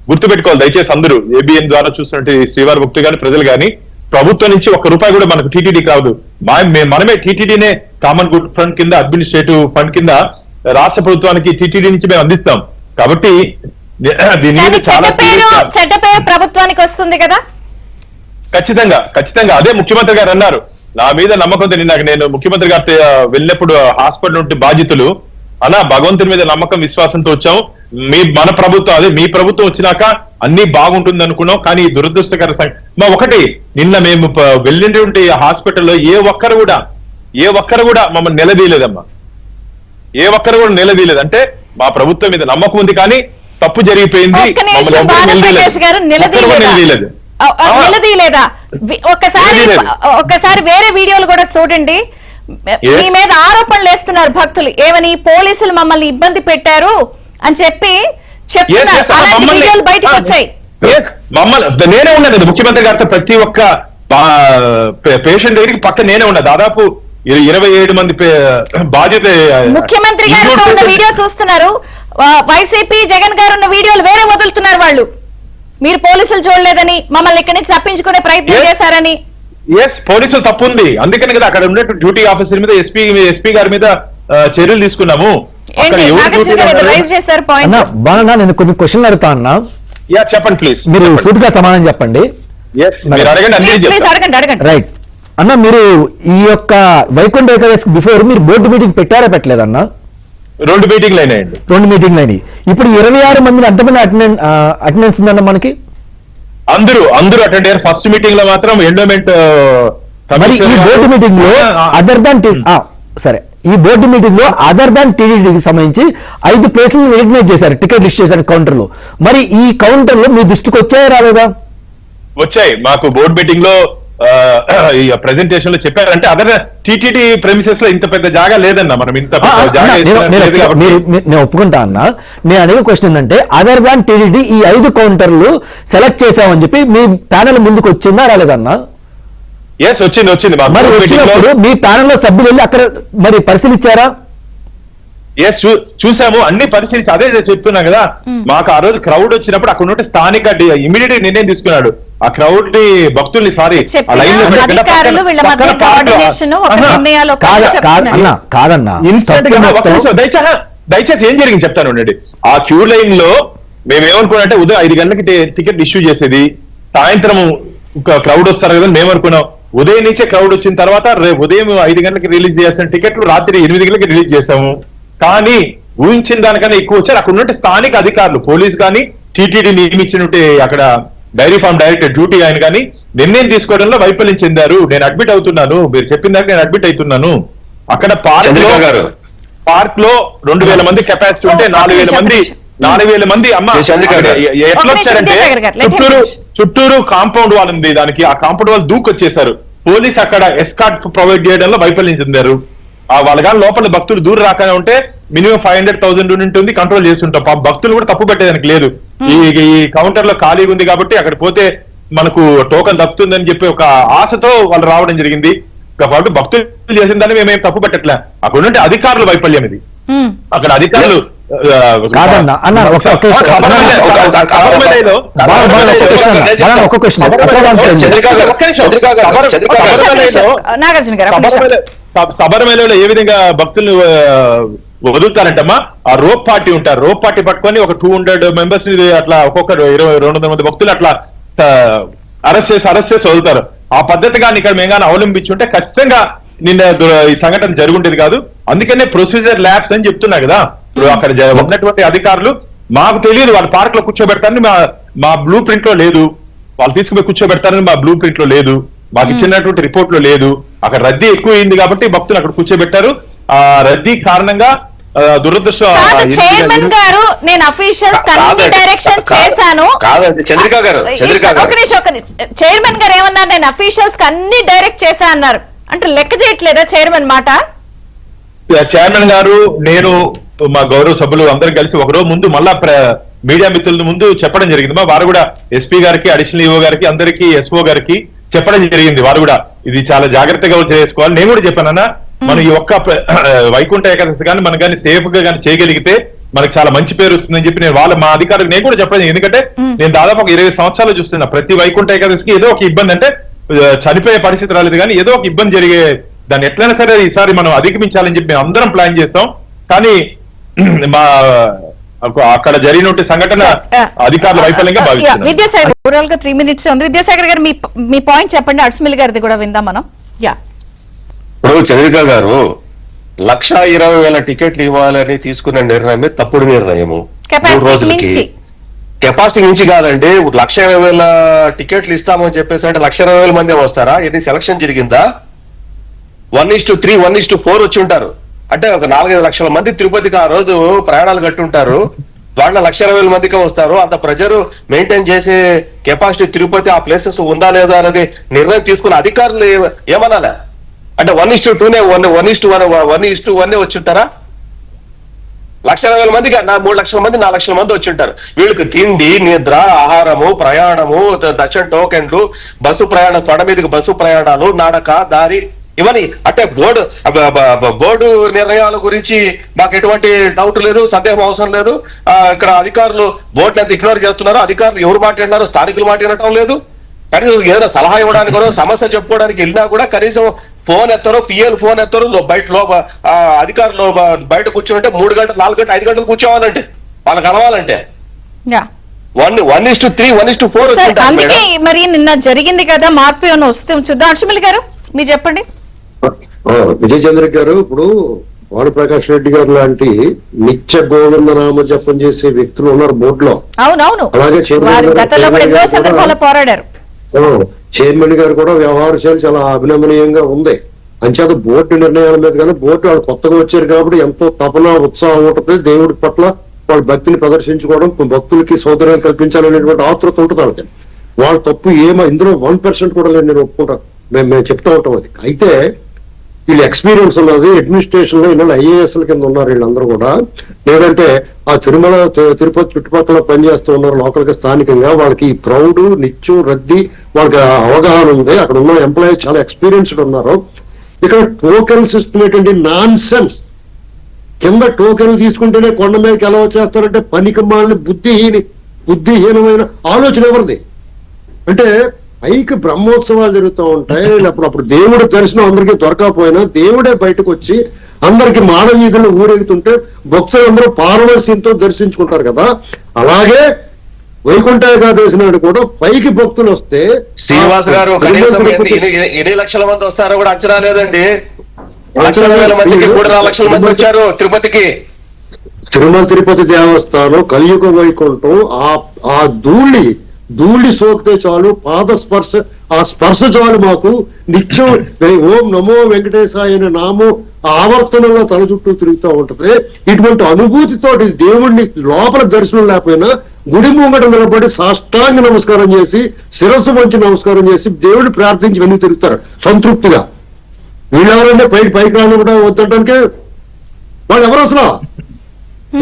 గుర్తుపెట్టుకోవాలి దయచేసి అందరూ. ABN ద్వారా చూసినట్టు శ్రీవారి భక్తులు కానీ ప్రజలు కానీ, ప్రభుత్వం నుంచి ₹1 కూడా మనకు టీటీడీ కాదు. మనమే టీటీడీనే కామన్ గుడ్ ఫండ్ కింద, అడ్మినిస్ట్రేటివ్ ఫండ్ కింద రాష్ట్ర ప్రభుత్వానికి టీటీడీ నుంచి మేము అందిస్తాం. కాబట్టి దీని చెడ్డ పేరు ప్రభుత్వానికి వస్తుంది కదా. ఖచ్చితంగా అదే ముఖ్యమంత్రి గారు అన్నారు. నా మీద నమ్మకంతో నేను ముఖ్యమంత్రి గారు వెళ్ళినప్పుడు హాస్పిటల్ నుండి బాధితులు అలా భగవంతుని మీద నమ్మకం విశ్వాసంతో వచ్చాం. మన ప్రభుత్వం, అదే మీ ప్రభుత్వం వచ్చినాక అన్ని బాగుంటుంది అనుకున్నాం. కానీ దురదృష్టకర ఒకటి, నిన్న మేము వెళ్ళినటువంటి హాస్పిటల్లో ఏ ఒక్కరు కూడా మమ్మల్ని నిలదీయలేదమ్మా. ఏ ఒక్కరు కూడా నిలదీయలేదు. అంటే మా ప్రభుత్వం మీద నమ్మకం ఉంది, కానీ తప్పు జరిగిపోయింది. ఒక్క నిమిషం భానుప్రకాష్ గారు నిలదీయలేదా? నిలదీయలేదా? ఒక్కసారి వేరే వీడియోలు కూడా చూడండి. మీ మీద ఆరోపణలు వేస్తున్నారు భక్తులు, ఏమని పోలీసులు మమ్మల్ని ఇబ్బంది పెట్టారు అని చెప్పి చెప్తున్నారు. అలాంటి వీడియోలు బయటకు వచ్చాయి. మమ్మల్ని నేనే ఉన్నా కదా ముఖ్యమంత్రి గారితో, ప్రతి ఒక్క పేషెంట్ దగ్గరికి పక్క నేనే ఉన్నా. దాదాపు 27 మంది బాధ్యత ముఖ్యమంత్రి గారితో ఉన్న వీడియో చూస్తున్నారు. వైసీపీ జగన్ గారు ఉన్న వీడియోలు వేరే వదులుతున్నారు వాళ్ళు. మీరు పోలీసులు చూడలేదని, మమ్మల్ని ఇక్కడి నుంచి తప్పించుకునే ప్రయత్నం చేశారని. పోలీసులు తప్పు ఉంది, అందుకని కదా అక్కడ ఉండే డ్యూటీ ఆఫీసర్ మీద ఎస్పీ గారి మీద చర్యలు తీసుకున్నాము. నేను కొన్ని క్వశ్చన్లు అడుగుతా అన్నా, చెప్పండి ప్లీజ్. మీరు సూటిగా సమాధానం చెప్పండి. రైట్ అన్న, మీరు ఈ యొక్క వైకుంఠ ఏకాదశి బిఫోర్ మీరు బోర్డు మీటింగ్ పెట్టారా పెట్టలేదన్నా? 2 మీటింగ్లు అయినాయండి. 2 మీటింగ్లు అయినాయి. ఇప్పుడు 26 మందిని ఎంతమంది అటెండెన్స్ ఉందన్న మనకి? అందరూ అటెండ్ అయ్యారు. ఫస్ట్ మీటింగ్ లో మాత్రం ఎండోమెంట్. మరి ఈ బోర్డు మీటింగ్ లో అదర్ దాన్ సరే, ఈ బోర్డు మీటింగ్ లో అదర్ దాన్ టీడీడీకి సంబంధించి 5 ప్లేసులను రికగ్నైజ్ చేశారు టికెట్ లిస్ట్ చేసిన కౌంటర్ లో. మరి ఈ కౌంటర్ లో మీ దృష్టికి వచ్చాయా రాలేదా? వచ్చాయి. మాకు బోర్డు మీటింగ్ లో ప్రెజెంటేషన్ లో చెప్పారంటే అదర్ టీటీడీ ప్రెమిసెస్ లో ఇంత పెద్ద జాగా లేదన్నా, మనం ఇంత నేను ఒప్పుకుంటా అన్నా. నేను అడిగే క్వశ్చన్ ఏంటంటే అదర్ దాన్ టీడీడీ ఈ 5 కౌంటర్లు సెలెక్ట్ చేసామని చెప్పి మీ ప్యానెల్ ముందుకు వచ్చిందా రాలేదన్నా? వచ్చింది. మరి వచ్చినప్పుడు మీ ప్యానెల్ లో సభ్యులు వెళ్ళి అక్కడ మరి పరిశీలించారా? చూసాము, అన్ని పరిశీలించి అదే చెప్తున్నా కదా. మాకు ఆ రోజు క్రౌడ్ వచ్చినప్పుడు అక్కడ ఉంటే స్థానిక ఇమీడియట్ నిర్ణయం తీసుకున్నాడు. ఆ క్రౌడ్ ని భక్తుల్ని దయచేసి ఏం జరిగింది చెప్తాను ఉండండి. ఆ క్యూ లైన్ లో మేమేమనుకున్నాం, ఉదయం 5 గంటలకి టికెట్ ఇష్యూ చేసేది, సాయంత్రం క్రౌడ్ వస్తారు కదా మేమనుకున్నాం. ఉదయం నుంచే క్రౌడ్ వచ్చిన తర్వాత రేపు ఉదయం 5 గంటలకి రిలీజ్ చేసిన టికెట్లు రాత్రి 8 గంటలకి రిలీజ్ చేసాము. కానీ ఊహించిన దానికన్నా ఎక్కువ వచ్చారు. అక్కడ ఉన్నట్టు స్థానిక అధికారులు, పోలీస్ కానీ టీటీడీ నియమించినట్టు అక్కడ డైరీ ఫార్మ్ డైరెక్టర్ డ్యూటీ ఆయన కానీ నిర్ణయం తీసుకోవడంలో వైఫల్యం చెందారు. నేను అడ్మిట్ అవుతున్నాను, మీరు చెప్పిన దాకా నేను అడ్మిట్ అవుతున్నాను. అక్కడ పార్క్ లో 2000 మంది కెపాసిటీ ఉంటే 4,000 మంది అమ్మ ఎట్లా వచ్చారంటే చుట్టూరు కాంపౌండ్ వాల్ ఉంది, దానికి ఆ కాంపౌండ్ వాల్ దూకొచ్చేసారు. పోలీస్ అక్కడ ఎస్కార్ట్ ప్రొవైడ్ చేయడంలో వైఫల్యం చెందారు. వాళ్ళ కానీ లోపల భక్తులు దూరం రాకుండా ఉంటే మినిమం 500,000 ఉంటుంది, కంట్రోల్ చేస్తుంటాం. భక్తులు కూడా తప్పు పెట్టేదానికి లేదు. ఈ కౌంటర్ లో ఖాళీగా ఉంది కాబట్టి అక్కడ పోతే మనకు టోకన్ దక్కుతుందని చెప్పి ఒక ఆశతో వాళ్ళు రావడం జరిగింది. కాబట్టి భక్తులు చేసిన దాన్ని మేమేం తప్పు పెట్టట్లే. అక్కడ ఉంటే అధికారుల వైఫల్యం ఇది. అక్కడ అధికారులు శబరిమలలో ఏ విధంగా భక్తులు వదులుతారంటమ్మా, ఆ రోప్ పార్టీ ఉంటారు. రోప్ పార్టీ పట్టుకొని ఒక 200 మెంబర్స్ అట్లా ఒక్కొక్కరు 200 మంది భక్తులు అట్లా అరెస్ట్ చేసి వదులుతారు. ఆ పద్ధతిగా ఇక్కడ మేము కానీ అవలంబించుంటే ఖచ్చితంగా నిన్న ఈ సంఘటన జరుగుంటేది కాదు. అందుకనే ప్రొసీజర్ ల్యాబ్స్ అని చెప్తున్నా కదా. అక్కడ ఉన్నటువంటి అధికారులు మాకు తెలియదు, వాళ్ళు పార్క్ లో కూర్చోబెడతారని మా బ్లూ ప్రింట్ లో లేదు, వాళ్ళు తీసుకుపోయి కూర్చోబెడతారని మా బ్లూ ప్రింట్ లో లేదు, మాకు ఇచ్చినటువంటి రిపోర్ట్ లో లేదు. అక్కడ రద్దీ ఎక్కువ అయింది కాబట్టి భక్తులు అక్కడ కూర్చోబెట్టారు. ఆ రద్దీ కారణంగా దురదృష్టం. చైర్మన్ గారు నేను అఫీషియల్స్ అన్ని డైరెక్షన్ చేశాను. చైర్మన్ గారు ఏమన్నారు, నేను అఫీషియల్స్ అన్ని డైరెక్ట్ చేశా అన్నారు. అంటే లెక్క చేయట్లేదా చైర్మన్ మాట? చైర్మన్ గారు, నేను మా గౌరవ సభ్యులు అందరం కలిసి ఒకరోజు ముందు మళ్ళా మీడియా మిత్రుల ముందు చెప్పడం జరిగింది. వారు కూడా ఎస్పీ గారికి, అడిషనల్ ఈఓ గారికి, అందరికీ ఎస్ఓ గారికి చెప్పడం జరిగింది. వారు కూడా ఇది చాలా జాగ్రత్తగా చేసుకోవాలి. నేను కూడా చెప్పానన్నా, మనం ఈ ఒక్క వైకుంఠ ఏకాదశి కానీ మనం కానీ సేఫ్ గా కానీ చేయగలిగితే మనకు చాలా మంచి పేరు వస్తుందని చెప్పి నేను మా అధికారులకు నేను కూడా చెప్పడం. ఎందుకంటే నేను దాదాపు ఒక 20 సంవత్సరాలు చూస్తున్నా, ప్రతి వైకుంఠ ఏకాదశికి ఏదో ఒక ఇబ్బంది, అంటే చనిపోయే పరిస్థితి రాలేదు కానీ ఏదో ఒక ఇబ్బంది జరిగే, దాన్ని ఎట్లయినా సరే ఈసారి మనం అధిగమించాలని చెప్పి మేము అందరం ప్లాన్ చేస్తాం. కానీ మా అక్కడ జరిగినట్టు సంఘటన అధికారుల వైఫల్యంగా భావిస్తున్నారు. విద్యాసాగర్ ఓవరాల్ గా 3 minutes ఉంది. విద్యాసాగర్ గారు మీ పాయింట్ చెప్పండి. అడ్స్మిల్ గారిది కూడా విందాం మనం. ఇప్పుడు చంద్రిక గారు 1,20,000 టికెట్లు ఇవ్వాలని తీసుకున్న నిర్ణయమే తప్పుడు నిర్ణయము. 3 రోజులకి కెపాసిటీ నుంచి కాదండి. 1,20,000 టికెట్లు ఇస్తామని చెప్పేసి అంటే 1,20,000 మంది వస్తారా? ఎన్ని సెలక్షన్ జరిగిందా? 1:3, 1:4 వచ్చి ఉంటారు. అంటే ఒక 4-5 లక్షల మంది తిరుపతికి ఆ రోజు ప్రయాణాలు కట్టుంటారు. వాళ్ళ 1,20,000 మందికి వస్తారు. అంత ప్రెజర్ మెయింటైన్ చేసే కెపాసిటీ తిరుపతి ఆ ప్లేసెస్ ఉందా లేదా అనేది నిర్ణయం తీసుకున్న అధికారులు ఏమనాలా? అంటే 1:2 1:1 వచ్చింటారా? 1,20,000 మందికి 3 లక్షల మంది 4 లక్షల మంది వచ్చింటారు. వీళ్ళకి తిండి, నిద్ర, ఆహారము, ప్రయాణము, దర్శన టోకెన్లు, బస్సు ప్రయాణం, కొండ మీదకి బస్సు ప్రయాణాలు, నడక, దారి, ఇవన్నీ అంటే బోర్డు నిర్ణయాల గురించి మాకు ఎటువంటి డౌట్ లేదు, సందేహం అవసరం లేదు. ఇక్కడ అధికారులు బోర్డు ఎంత ఇగ్నోర్ చేస్తున్నారో, అధికారులు ఎవరు మాట్లాడినారో స్థానికులు మాట్లాడటం లేదు. కనీసం ఏదైనా సలహా ఇవ్వడానికో సమస్య చెప్పుకోవడానికి వెళ్ళినా కూడా కనీసం ఫోన్ ఎత్తారో, పిఎల్ ఫోన్ ఎత్తారో, బయట అధికారులు బయట కూర్చోంటే 3 గంటలు 4 గంటలు 5 గంటలు కూర్చోవాలంటే, వాళ్ళకి కలవాలంటే 1:3 1:4 సార్, అందుకే మరి నిన్న జరిగింది కదా, మార్పు ఏమైనా వస్తే చూద్దాం. అర్షమిల్ గారు మీరు చెప్పండి. విజయ్ చంద్ర గారు, ఇప్పుడు వాణిప్రకాష్ రెడ్డి గారు లాంటి నిత్య గోవింద నామ జపం చేసే వ్యక్తులు ఉన్నారు బోర్డులో. అవునవును, అలాగే గతంలో కూడా ఎన్నో సందర్భాల్లో పోరాడారు. చైర్మన్ గారు కూడా వ్యవహార శైలి చాలా అభినందనీయంగా ఉంది. అంచేత బోర్డు నిర్ణయాల మీద కానీ బోర్డు వాళ్ళు కొత్తగా వచ్చారు కాబట్టి ఎంతో తపన ఉత్సాహం ఉంటుంది. దేవుడి పట్ల వాళ్ళ భక్తిని ప్రదర్శించుకోవడం, భక్తులకి సౌకర్యాలు కల్పించాలనేటువంటి ఆతృత ఉంటుంది వాళ్ళకి. వాళ్ళ తప్పు ఇందులో 1% కూడా లేదు, నేను ఒప్పుకుంటాను. మేము చెప్తా ఉంటాం అది. అయితే వీళ్ళు ఎక్స్పీరియన్స్ ఉన్నది, అడ్మినిస్ట్రేషన్ లో ఇవాళ ఐఏఎస్ల కింద ఉన్నారు వీళ్ళందరూ కూడా. లేదంటే ఆ తిరుమల తిరుపతి చుట్టుపక్కల పనిచేస్తూ ఉన్నారు లోకల్ గా, స్థానికంగా. వాళ్ళకి ఈ క్రౌడ్, నిత్యం రద్దీ, వాళ్ళకి అవగాహన ఉంది. అక్కడ ఉన్న ఎంప్లాయీస్ చాలా ఎక్స్పీరియన్స్డ్ ఉన్నారు. ఇక్కడ టోకెన్ సిస్టమ్ ఏంటంటే నాన్ సెన్స్. కింద టోకెన్లు తీసుకుంటేనే కొండ మీదకి ఎలా వచ్చేస్తారంటే పనికి మాలిన బుద్ధిహీనమైన ఆలోచన ఎవరిది అంటే, పైకి బ్రహ్మోత్సవాలు జరుగుతూ ఉంటాయి. అప్పుడు దేవుడి దర్శనం అందరికీ దొరకకపోయినా దేవుడే బయటకు వచ్చి అందరికి మానవ వీధులు ఊరేగుతుంటే భక్తులు అందరూ పారవశ్యంతో దర్శించుకుంటారు కదా. అలాగే వైకుంఠ ఏకాదశి నాడు కూడా పైకి భక్తులు వస్తే శ్రీనివాస్ గారు కనీసం ఎన్ని లక్షల మంది వస్తారో కూడా అంచనా లేదండి. 1,00,000 మందికి 3-4 లక్షల మంది వచ్చారు తిరుపతికి. తిరుమల తిరుపతి దేవస్థానం కలియుగ వైకుంఠం. ఆ ధూళి సోకితే చాలు, పాద స్పర్శ, ఆ స్పర్శ చాలు మాకు. నిత్యం ఓం నమో వెంకటేశాయ అనే నామం ఆవర్తనంలో తల చుట్టూ తిరుగుతూ ఉంటది. ఇటువంటి అనుభూతితోటి దేవుడిని లోపల దర్శనం లేకపోయినా గుడి ముంగట నిలబడి సాష్టాంగ నమస్కారం చేసి, శిరస్సు మంచి నమస్కారం చేసి దేవుడిని ప్రార్థించి వెనుక తిరుగుతారు సంతృప్తిగా. వీళ్ళెవరంటే పైకి రాని కూడా వద్దటానికి వాళ్ళు ఎవరు అసలు?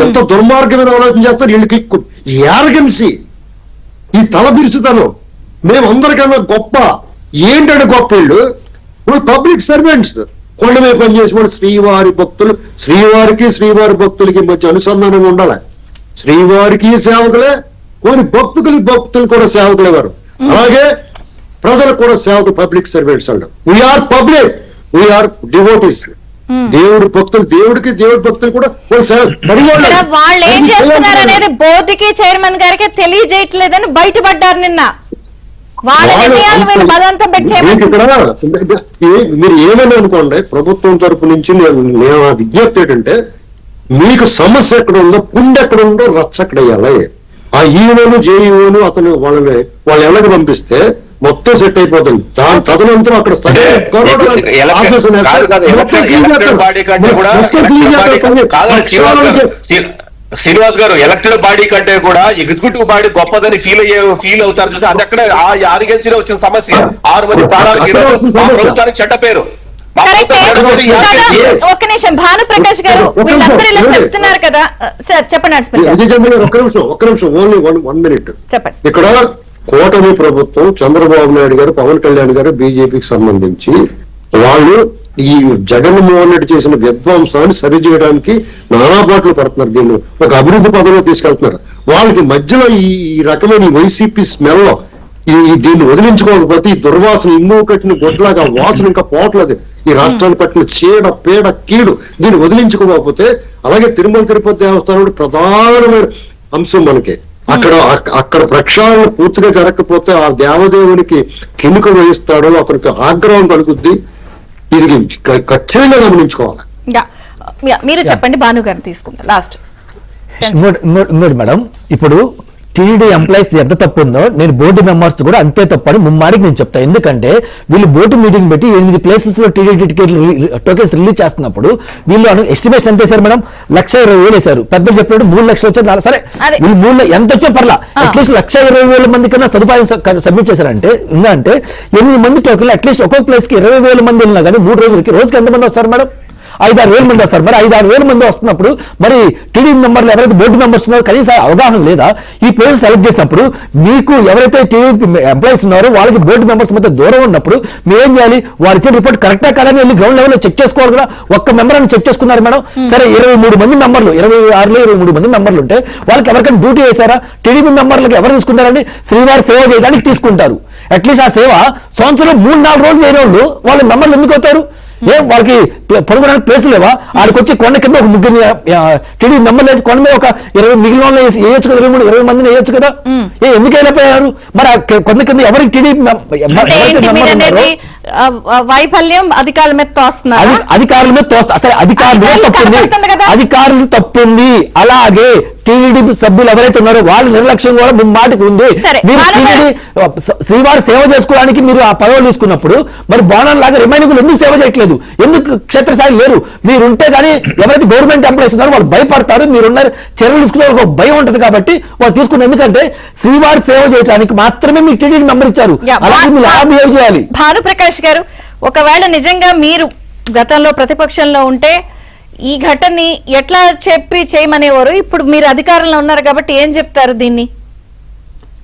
ఎంత దుర్మార్గమైన ఆలోచన చేస్తారు వీళ్ళకి. యారగెన్సీ, ఈ తల బిరుసుతనం, మేమందరికన్నా గొప్ప. ఏంటంటే గొప్ప వీళ్ళు? ఇప్పుడు పబ్లిక్ సర్వెంట్స్, కొండ మీద పనిచేసి కూడా శ్రీవారి భక్తులు, శ్రీవారి భక్తులకి మధ్య అనుసంధానం ఉండాలి. శ్రీవారికి సేవకులే, కొన్ని భక్తులు కూడా సేవకులే వారు. అలాగే ప్రజలకు కూడా సేవకులు, పబ్లిక్ సర్వెంట్స్ అంటారు. We're public, we're devotees. దేవుడి భక్తులు, దేవుడి భక్తులు కూడా వాళ్ళు ఏం చేస్తున్నారు అనేది బోర్డుకి చైర్మన్ గారికి తెలియజేయట్లేదని బయటపడ్డారు నిన్న. వాళ్ళ నిర్ణయాలు మీరు బలవంతం మీరు ఏమని అనుకోండి, ప్రభుత్వం తరపు నుంచి నేను విజ్ఞప్తి ఏంటంటే, మీకు సమస్య ఎక్కడ ఉందో, పుండు ఎక్కడ ఉందో రచ్చ ఎక్కడ వేయాలి. ఆ ఈవోను జేఈఓను అతను వాళ్ళు ఎలాగ పంపిస్తే మొత్తం సెట్ అయిపోతుంది. దాని తదనంతరం అక్కడ శ్రీనివాస్ గారు, ఎలక్టెడ్ బాడీ కంటే కూడా ఎగ్జిక్యూటివ్ బాడీ గొప్పదని ఫీల్ అవుతారు చూసి, అది అక్కడ ఆ ఆర్గెన్సీలో వచ్చిన సమస్య. 6 మంది ప్రభుత్వానికి చెడ్డ పేరు. ఒక్క నిమిషం, భానుప్రకాష్ గారు వీళ్ళందరూ ఇలా చెప్తున్నారు కదా సార్, చెప్పండి. విజయ్ చంద్ర గారు ఒక్క నిమిషం ఓన్లీ 1 మినిట్. చెప్పండి. ఇక్కడ కూటమి ప్రభుత్వం, చంద్రబాబు నాయుడు గారు, పవన్ కళ్యాణ్ గారు, బీజేపీకి సంబంధించి వాళ్ళు ఈ జగన్మోహన్ రెడ్డి చేసిన విధ్వంసాన్ని సరిచేయడానికి నానా పాటలు పడుతున్నారు. దీన్ని ఒక అభివృద్ధి పదంలో తీసుకెళ్తున్నారు. వాళ్ళకి మధ్యలో ఈ రకమైన వైసీపీ స్మెల్ దీన్ని వదిలించుకోకపోతే, ఈ దుర్వాసన ఇన్నో కట్టిన గొడ్లాగా వాసన ఇంకా పోవట్లేదు. ఈ రాష్ట్రాన్ని పట్టిన చీడ పేడ కీడు దీన్ని వదిలించుకోకపోతే, అలాగే తిరుమల తిరుపతి దేవస్థానం ప్రధానమైన అంశం మనకి. అక్కడ ప్రక్షాళన పూర్తిగా జరగకపోతే ఆ దేవదేవునికి కినుక వహిస్తాడో అతనికి ఆగ్రహం కలుగుద్ది. ఇది ఖచ్చితంగా గమనించుకోవాలి. మీరు చెప్పండి, భాను గారు తీసుకుందాం లాస్ట్. ఇంకోటి మేడం, ఇప్పుడు టీడీ ఎంప్లాయీస్ ఎంత తప్పు ఉందో నేను బోర్డు మెంబర్స్ కూడా అంతే తప్పు అని ముమ్మాడికి నేను చెప్తాను. ఎందుకంటే వీళ్ళు బోర్డు మీటింగ్ పెట్టి 8 ప్లేసెస్ లో టీడీ టోకెన్స్ రిలీజ్ చేస్తున్నప్పుడు వీళ్ళు ఎస్టిమేషన్ ఎంత వేశారు మేడం? 1,20,000 వేశారు. పెద్దలు చెప్పినట్టు 3 లక్షలు వచ్చారు. సరే వీళ్ళు 3 ఎంత వచ్చో పర్లా, అట్లీస్ట్ 1,20,000 మంది కన్నా సదుపాయం సబ్మిట్ చేశారంటే అంటే 8 మంది టోకెన్లు అట్లీస్ట్ ఒక్కొక్క ప్లేస్ కి 20,000 మంది వెళ్ళినా కానీ 3 రోజుకి ఎంతమంది వస్తారు మేడం? 5-6 మంది వస్తారు. మరి 5-6 మంది వస్తున్నప్పుడు మరి టీడీ మెంబర్లు ఎవరైతే బోర్డు మెంబర్స్ ఉన్నారో కనీసం అవగాహన లేదా? ఈ ప్లేస్ సెలెక్ట్ చేసినప్పుడు మీకు ఎవరైతే టీడీ ఎంప్లాయీస్ ఉన్నారో వాళ్ళకి బోర్డు మెంబర్స్ మధ్య దూరం ఉన్నప్పుడు మీరు ఏం చేయాలి? వారు ఇచ్చే రిపోర్ట్ కరెక్టా కాదని వెళ్ళి గ్రౌండ్ లెవెల్లో చెక్ చేసుకోవాలి కదా. ఒక్క మెంబర్ అని చెక్ చేసుకున్నారు మేడం. సరే 23 మంది మెంబర్లు, 26లో 23 మంది మెంబర్లు ఉంటే వాళ్ళకి ఎవరికైనా డ్యూటీ వేశారా? టీడీపీ మెంబర్లకు ఎవరు తీసుకుంటారండి? శ్రీవారి సేవ చేయడానికి తీసుకుంటారు. అట్లీస్ట్ ఆ సేవ సంవత్సరం 3-4 రోజులు చేయని వాళ్ళు వాళ్ళ మెంబర్లు ఎందుకు అవుతారు? వాళ్ళకి పడుకోవడానికి ప్లేస్ లేవా? ఆడికి వచ్చి కొండ కింద ఒక 3 టీడీ మెంబర్లు వేసి కొండ మీద ఒక 20 మిగిలిన వాళ్ళు వేయొచ్చు కదా, 23-20 మందిని వేయొచ్చు కదా. ఎందుకు వెళ్ళిపోయారు? మరి కొండ కింద ఎవరికి టీడీ వైఫల్యం అధికారుల మీద తోస్తున్నారు. అధికారుల మీద తోస్తా. సరే అధికారులు తప్పుంది. అలాగే టీడీ సభ్యులు ఎవరైతే ఉన్నారో వాళ్ళ నిర్లక్ష్యం కూడా మాటికి ఉంది. మీరు టీడీ శ్రీవారి సేవ చేసుకోవడానికి మీరు ఆ పదవులు తీసుకున్నప్పుడు మరి బోనాలు లాగా రిమైనింగ్ ఎందుకు సేవ చేయట్లేదు? ఎందుకు క్షేత్రస్థాయి లేరు? మీరుంటే కానీ ఎవరైతే గవర్నమెంట్ ఎంప్లాయీస్ ఉన్నారో వాళ్ళు భయపడతారు. మీరున్నారు చర్యలు తీసుకునే ఒక భయం ఉంటుంది కాబట్టి వాళ్ళు తీసుకున్నారు. ఎందుకంటే శ్రీవారి సేవ చేయడానికి మాత్రమే మీ టీడీ మెంబర్ ఇచ్చారు. అలాగే మీరు అలా బిహేవ్ చేయాలి. భానుప్రకాష్ గారు, ఒకవేళ నిజంగా మీరు గతంలో ప్రతిపక్షంలో ఉంటే ఈ ఘటనని ఎట్లా చెప్పి చేయమనేవారు? ఇప్పుడు మీరు అధికారంలో ఉన్నారు కాబట్టి ఏం చెప్తారు దీన్ని?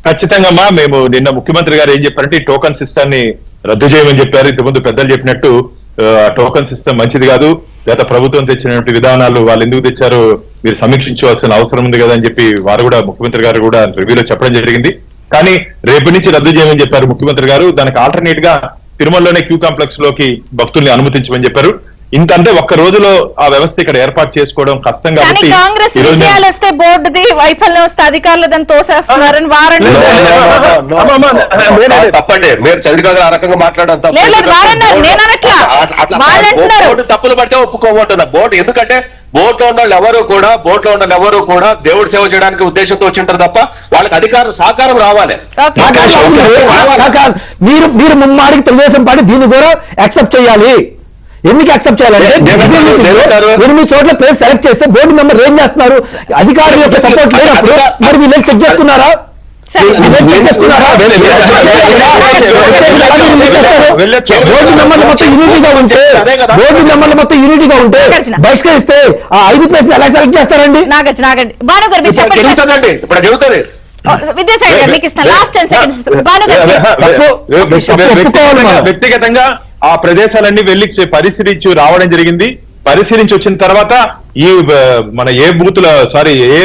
ఖచ్చితంగా మేము నిన్న ముఖ్యమంత్రి గారు ఏం చెప్పారంటే ఈ టోకన్ సిస్టమ్ ని రద్దు చేయమని చెప్పారు. ఇంతకుముందు పెద్దలు చెప్పినట్టు టోకన్ సిస్టమ్ మంచిది కాదు. గత ప్రభుత్వం తెచ్చినటువంటి విధానాలు వాళ్ళు ఎందుకు తెచ్చారో మీరు సమీక్షించవలసిన అవసరం ఉంది కదా అని చెప్పి వారు కూడా ముఖ్యమంత్రి గారు కూడా రివ్యూలో చెప్పడం జరిగింది. కానీ రేపటి నుంచి రద్దు చేయమని చెప్పారు ముఖ్యమంత్రి గారు. దానికి ఆల్టర్నేట్ గా తిరుమలలోనే క్యూ కాంప్లెక్స్ లోకి భక్తుల్ని అనుమతించమని చెప్పారు. ఇంకంటే ఒక్క రోజులో ఆ వ్యవస్థ ఇక్కడ ఏర్పాటు చేసుకోవడం కష్టం కాబట్టి కాంగ్రెస్ విజయాలు వస్తే బోర్డుది, వైఫల్యం వస్తే అధికారులు దాన్ని తోసేస్తున్నారని తప్పండి. మీరు చంద్రబాబు ఆ రకంగా మాట్లాడడం తప్పులు పడితే ఒప్పుకోబోతున్నా బోర్డు. ఎందుకంటే బోర్డులో ఉన్న వాళ్ళు ఎవరు కూడా దేవుడు సేవ చేయడానికి ఉద్దేశంతో వచ్చింటారు తప్ప వాళ్ళకి అధికారం సహకారం రావాలి. మీరు ముమ్మాడికి తెలుగుదేశం పార్టీ దీన్ని కూడా యాక్సెప్ట్ చేయాలి. ఎందుకు యాక్సెప్ట్ చేయాలంటే 8 చోట్ల ప్లేస్ సెలెక్ట్ చేస్తే బోర్డు మెంబర్ ఏం చేస్తున్నారు? అధికారుల యొక్క సపోర్ట్ లేనప్పుడు మరి వీళ్ళు చెక్ చేసుకున్నారా? బోర్డు మెంబర్లు మొత్తం యూనిటీగా ఉంటే బహిష్కరిస్తే ఆ 5 ప్లేస్ ఎలా సెలెక్ట్ చేస్తారండి? ఇప్పుడు చెబుతారు విద్యాసాగర్ గారు మీకు ఇస్తాను. Last 10 seconds. వ్యక్తిగతంగా ఆ ప్రదేశాలన్నీ వెళ్లి పరిశీలించి రావడం జరిగింది. పరిశీలించి వచ్చిన తర్వాత ఈ మన ఏ బూత్ లో ఏ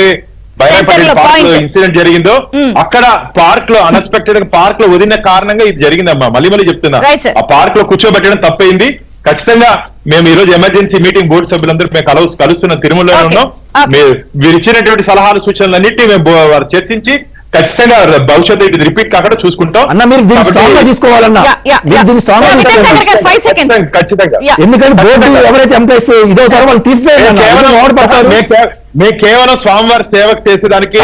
బైరాపల్లి పార్క్ లో ఇన్సిడెంట్ జరిగిందో అక్కడ పార్క్ లో అన్ఎక్స్పెక్టెడ్ పార్క్ లో వదిలిన కారణంగా ఇది జరిగిందమ్మా. మళ్ళీ చెప్తున్నా, ఆ పార్క్ లో కూర్చోబెట్టడం తప్పైంది. ఖచ్చితంగా మేము ఈ రోజు ఎమర్జెన్సీ మీటింగ్ బోర్డు సభ్యులందరూ మేము కలుస్తున్నాం, తిరుమలలో ఉన్నాం. మీరు ఇచ్చినటువంటి సలహాలు సూచనలన్నింటినీ మేము చర్చించి ఖచ్చితంగా భవిష్యత్తు ఇది రిపీట్ కాకుండా చూసుకుంటాం. అన్న మీరు దీన్ని స్ట్రాంగ్ గా తీసుకోవాలన్నా ఖచ్చితంగా. ఎందుకంటే బోర్డు ఎవరైతే ఎంప్లాయీస్ ఇదవుతారో వాళ్ళు తీసేయాలి. మేము కేవలం స్వామివారి సేవకు చేసేదానికి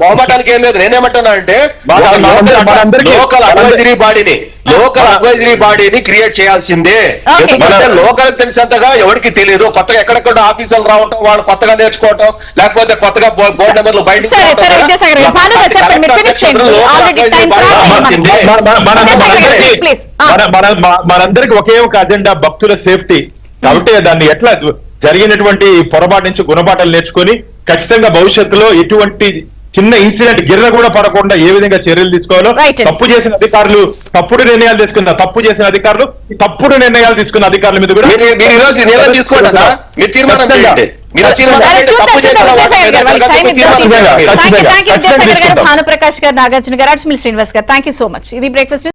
మొహమాటానికి ఏం లేదు. నేనేమంటున్నా అంటే లోకల్ అడ్వైజరీ బాడీని క్రియేట్ చేయాల్సిందే. ఎందుకంటే లోకల్ తెలిసేంతగా ఎవరికి తెలియదు. కొత్తగా ఎక్కడెక్కడ ఆఫీసులు రావటం, వాళ్ళు కొత్తగా నేర్చుకోవటం, లేకపోతే కొత్తగా బోర్డు నెంబర్లు బయటకు మనందరికి ఒకే ఒక అజెండా, భక్తుల సేఫ్టీ. కాబట్టి దాన్ని ఎట్లా జరిగినటువంటి పొరపాటు నుంచి గుణపాఠాలు నేర్చుకొని ఖచ్చితంగా భవిష్యత్తులో ఎటువంటి చిన్న ఇన్సిడెంట్ గిర్ర కూడా పడకుండా ఏ విధంగా చర్యలు తీసుకోవాలో, తప్పు చేసిన అధికారులు తప్పుడు నిర్ణయాలు తీసుకున్న తప్పు నిర్ణయాలు తీసుకున్న అధికారుల మీద కూడా భానుప్రకాష్ గారు, నాగార్జున గారు, అడ్మిల్ శ్రీనివాస్ గారు, థ్యాంక్ యూ సో మచ్. ఇది బ్రేక్ఫాస్ట్.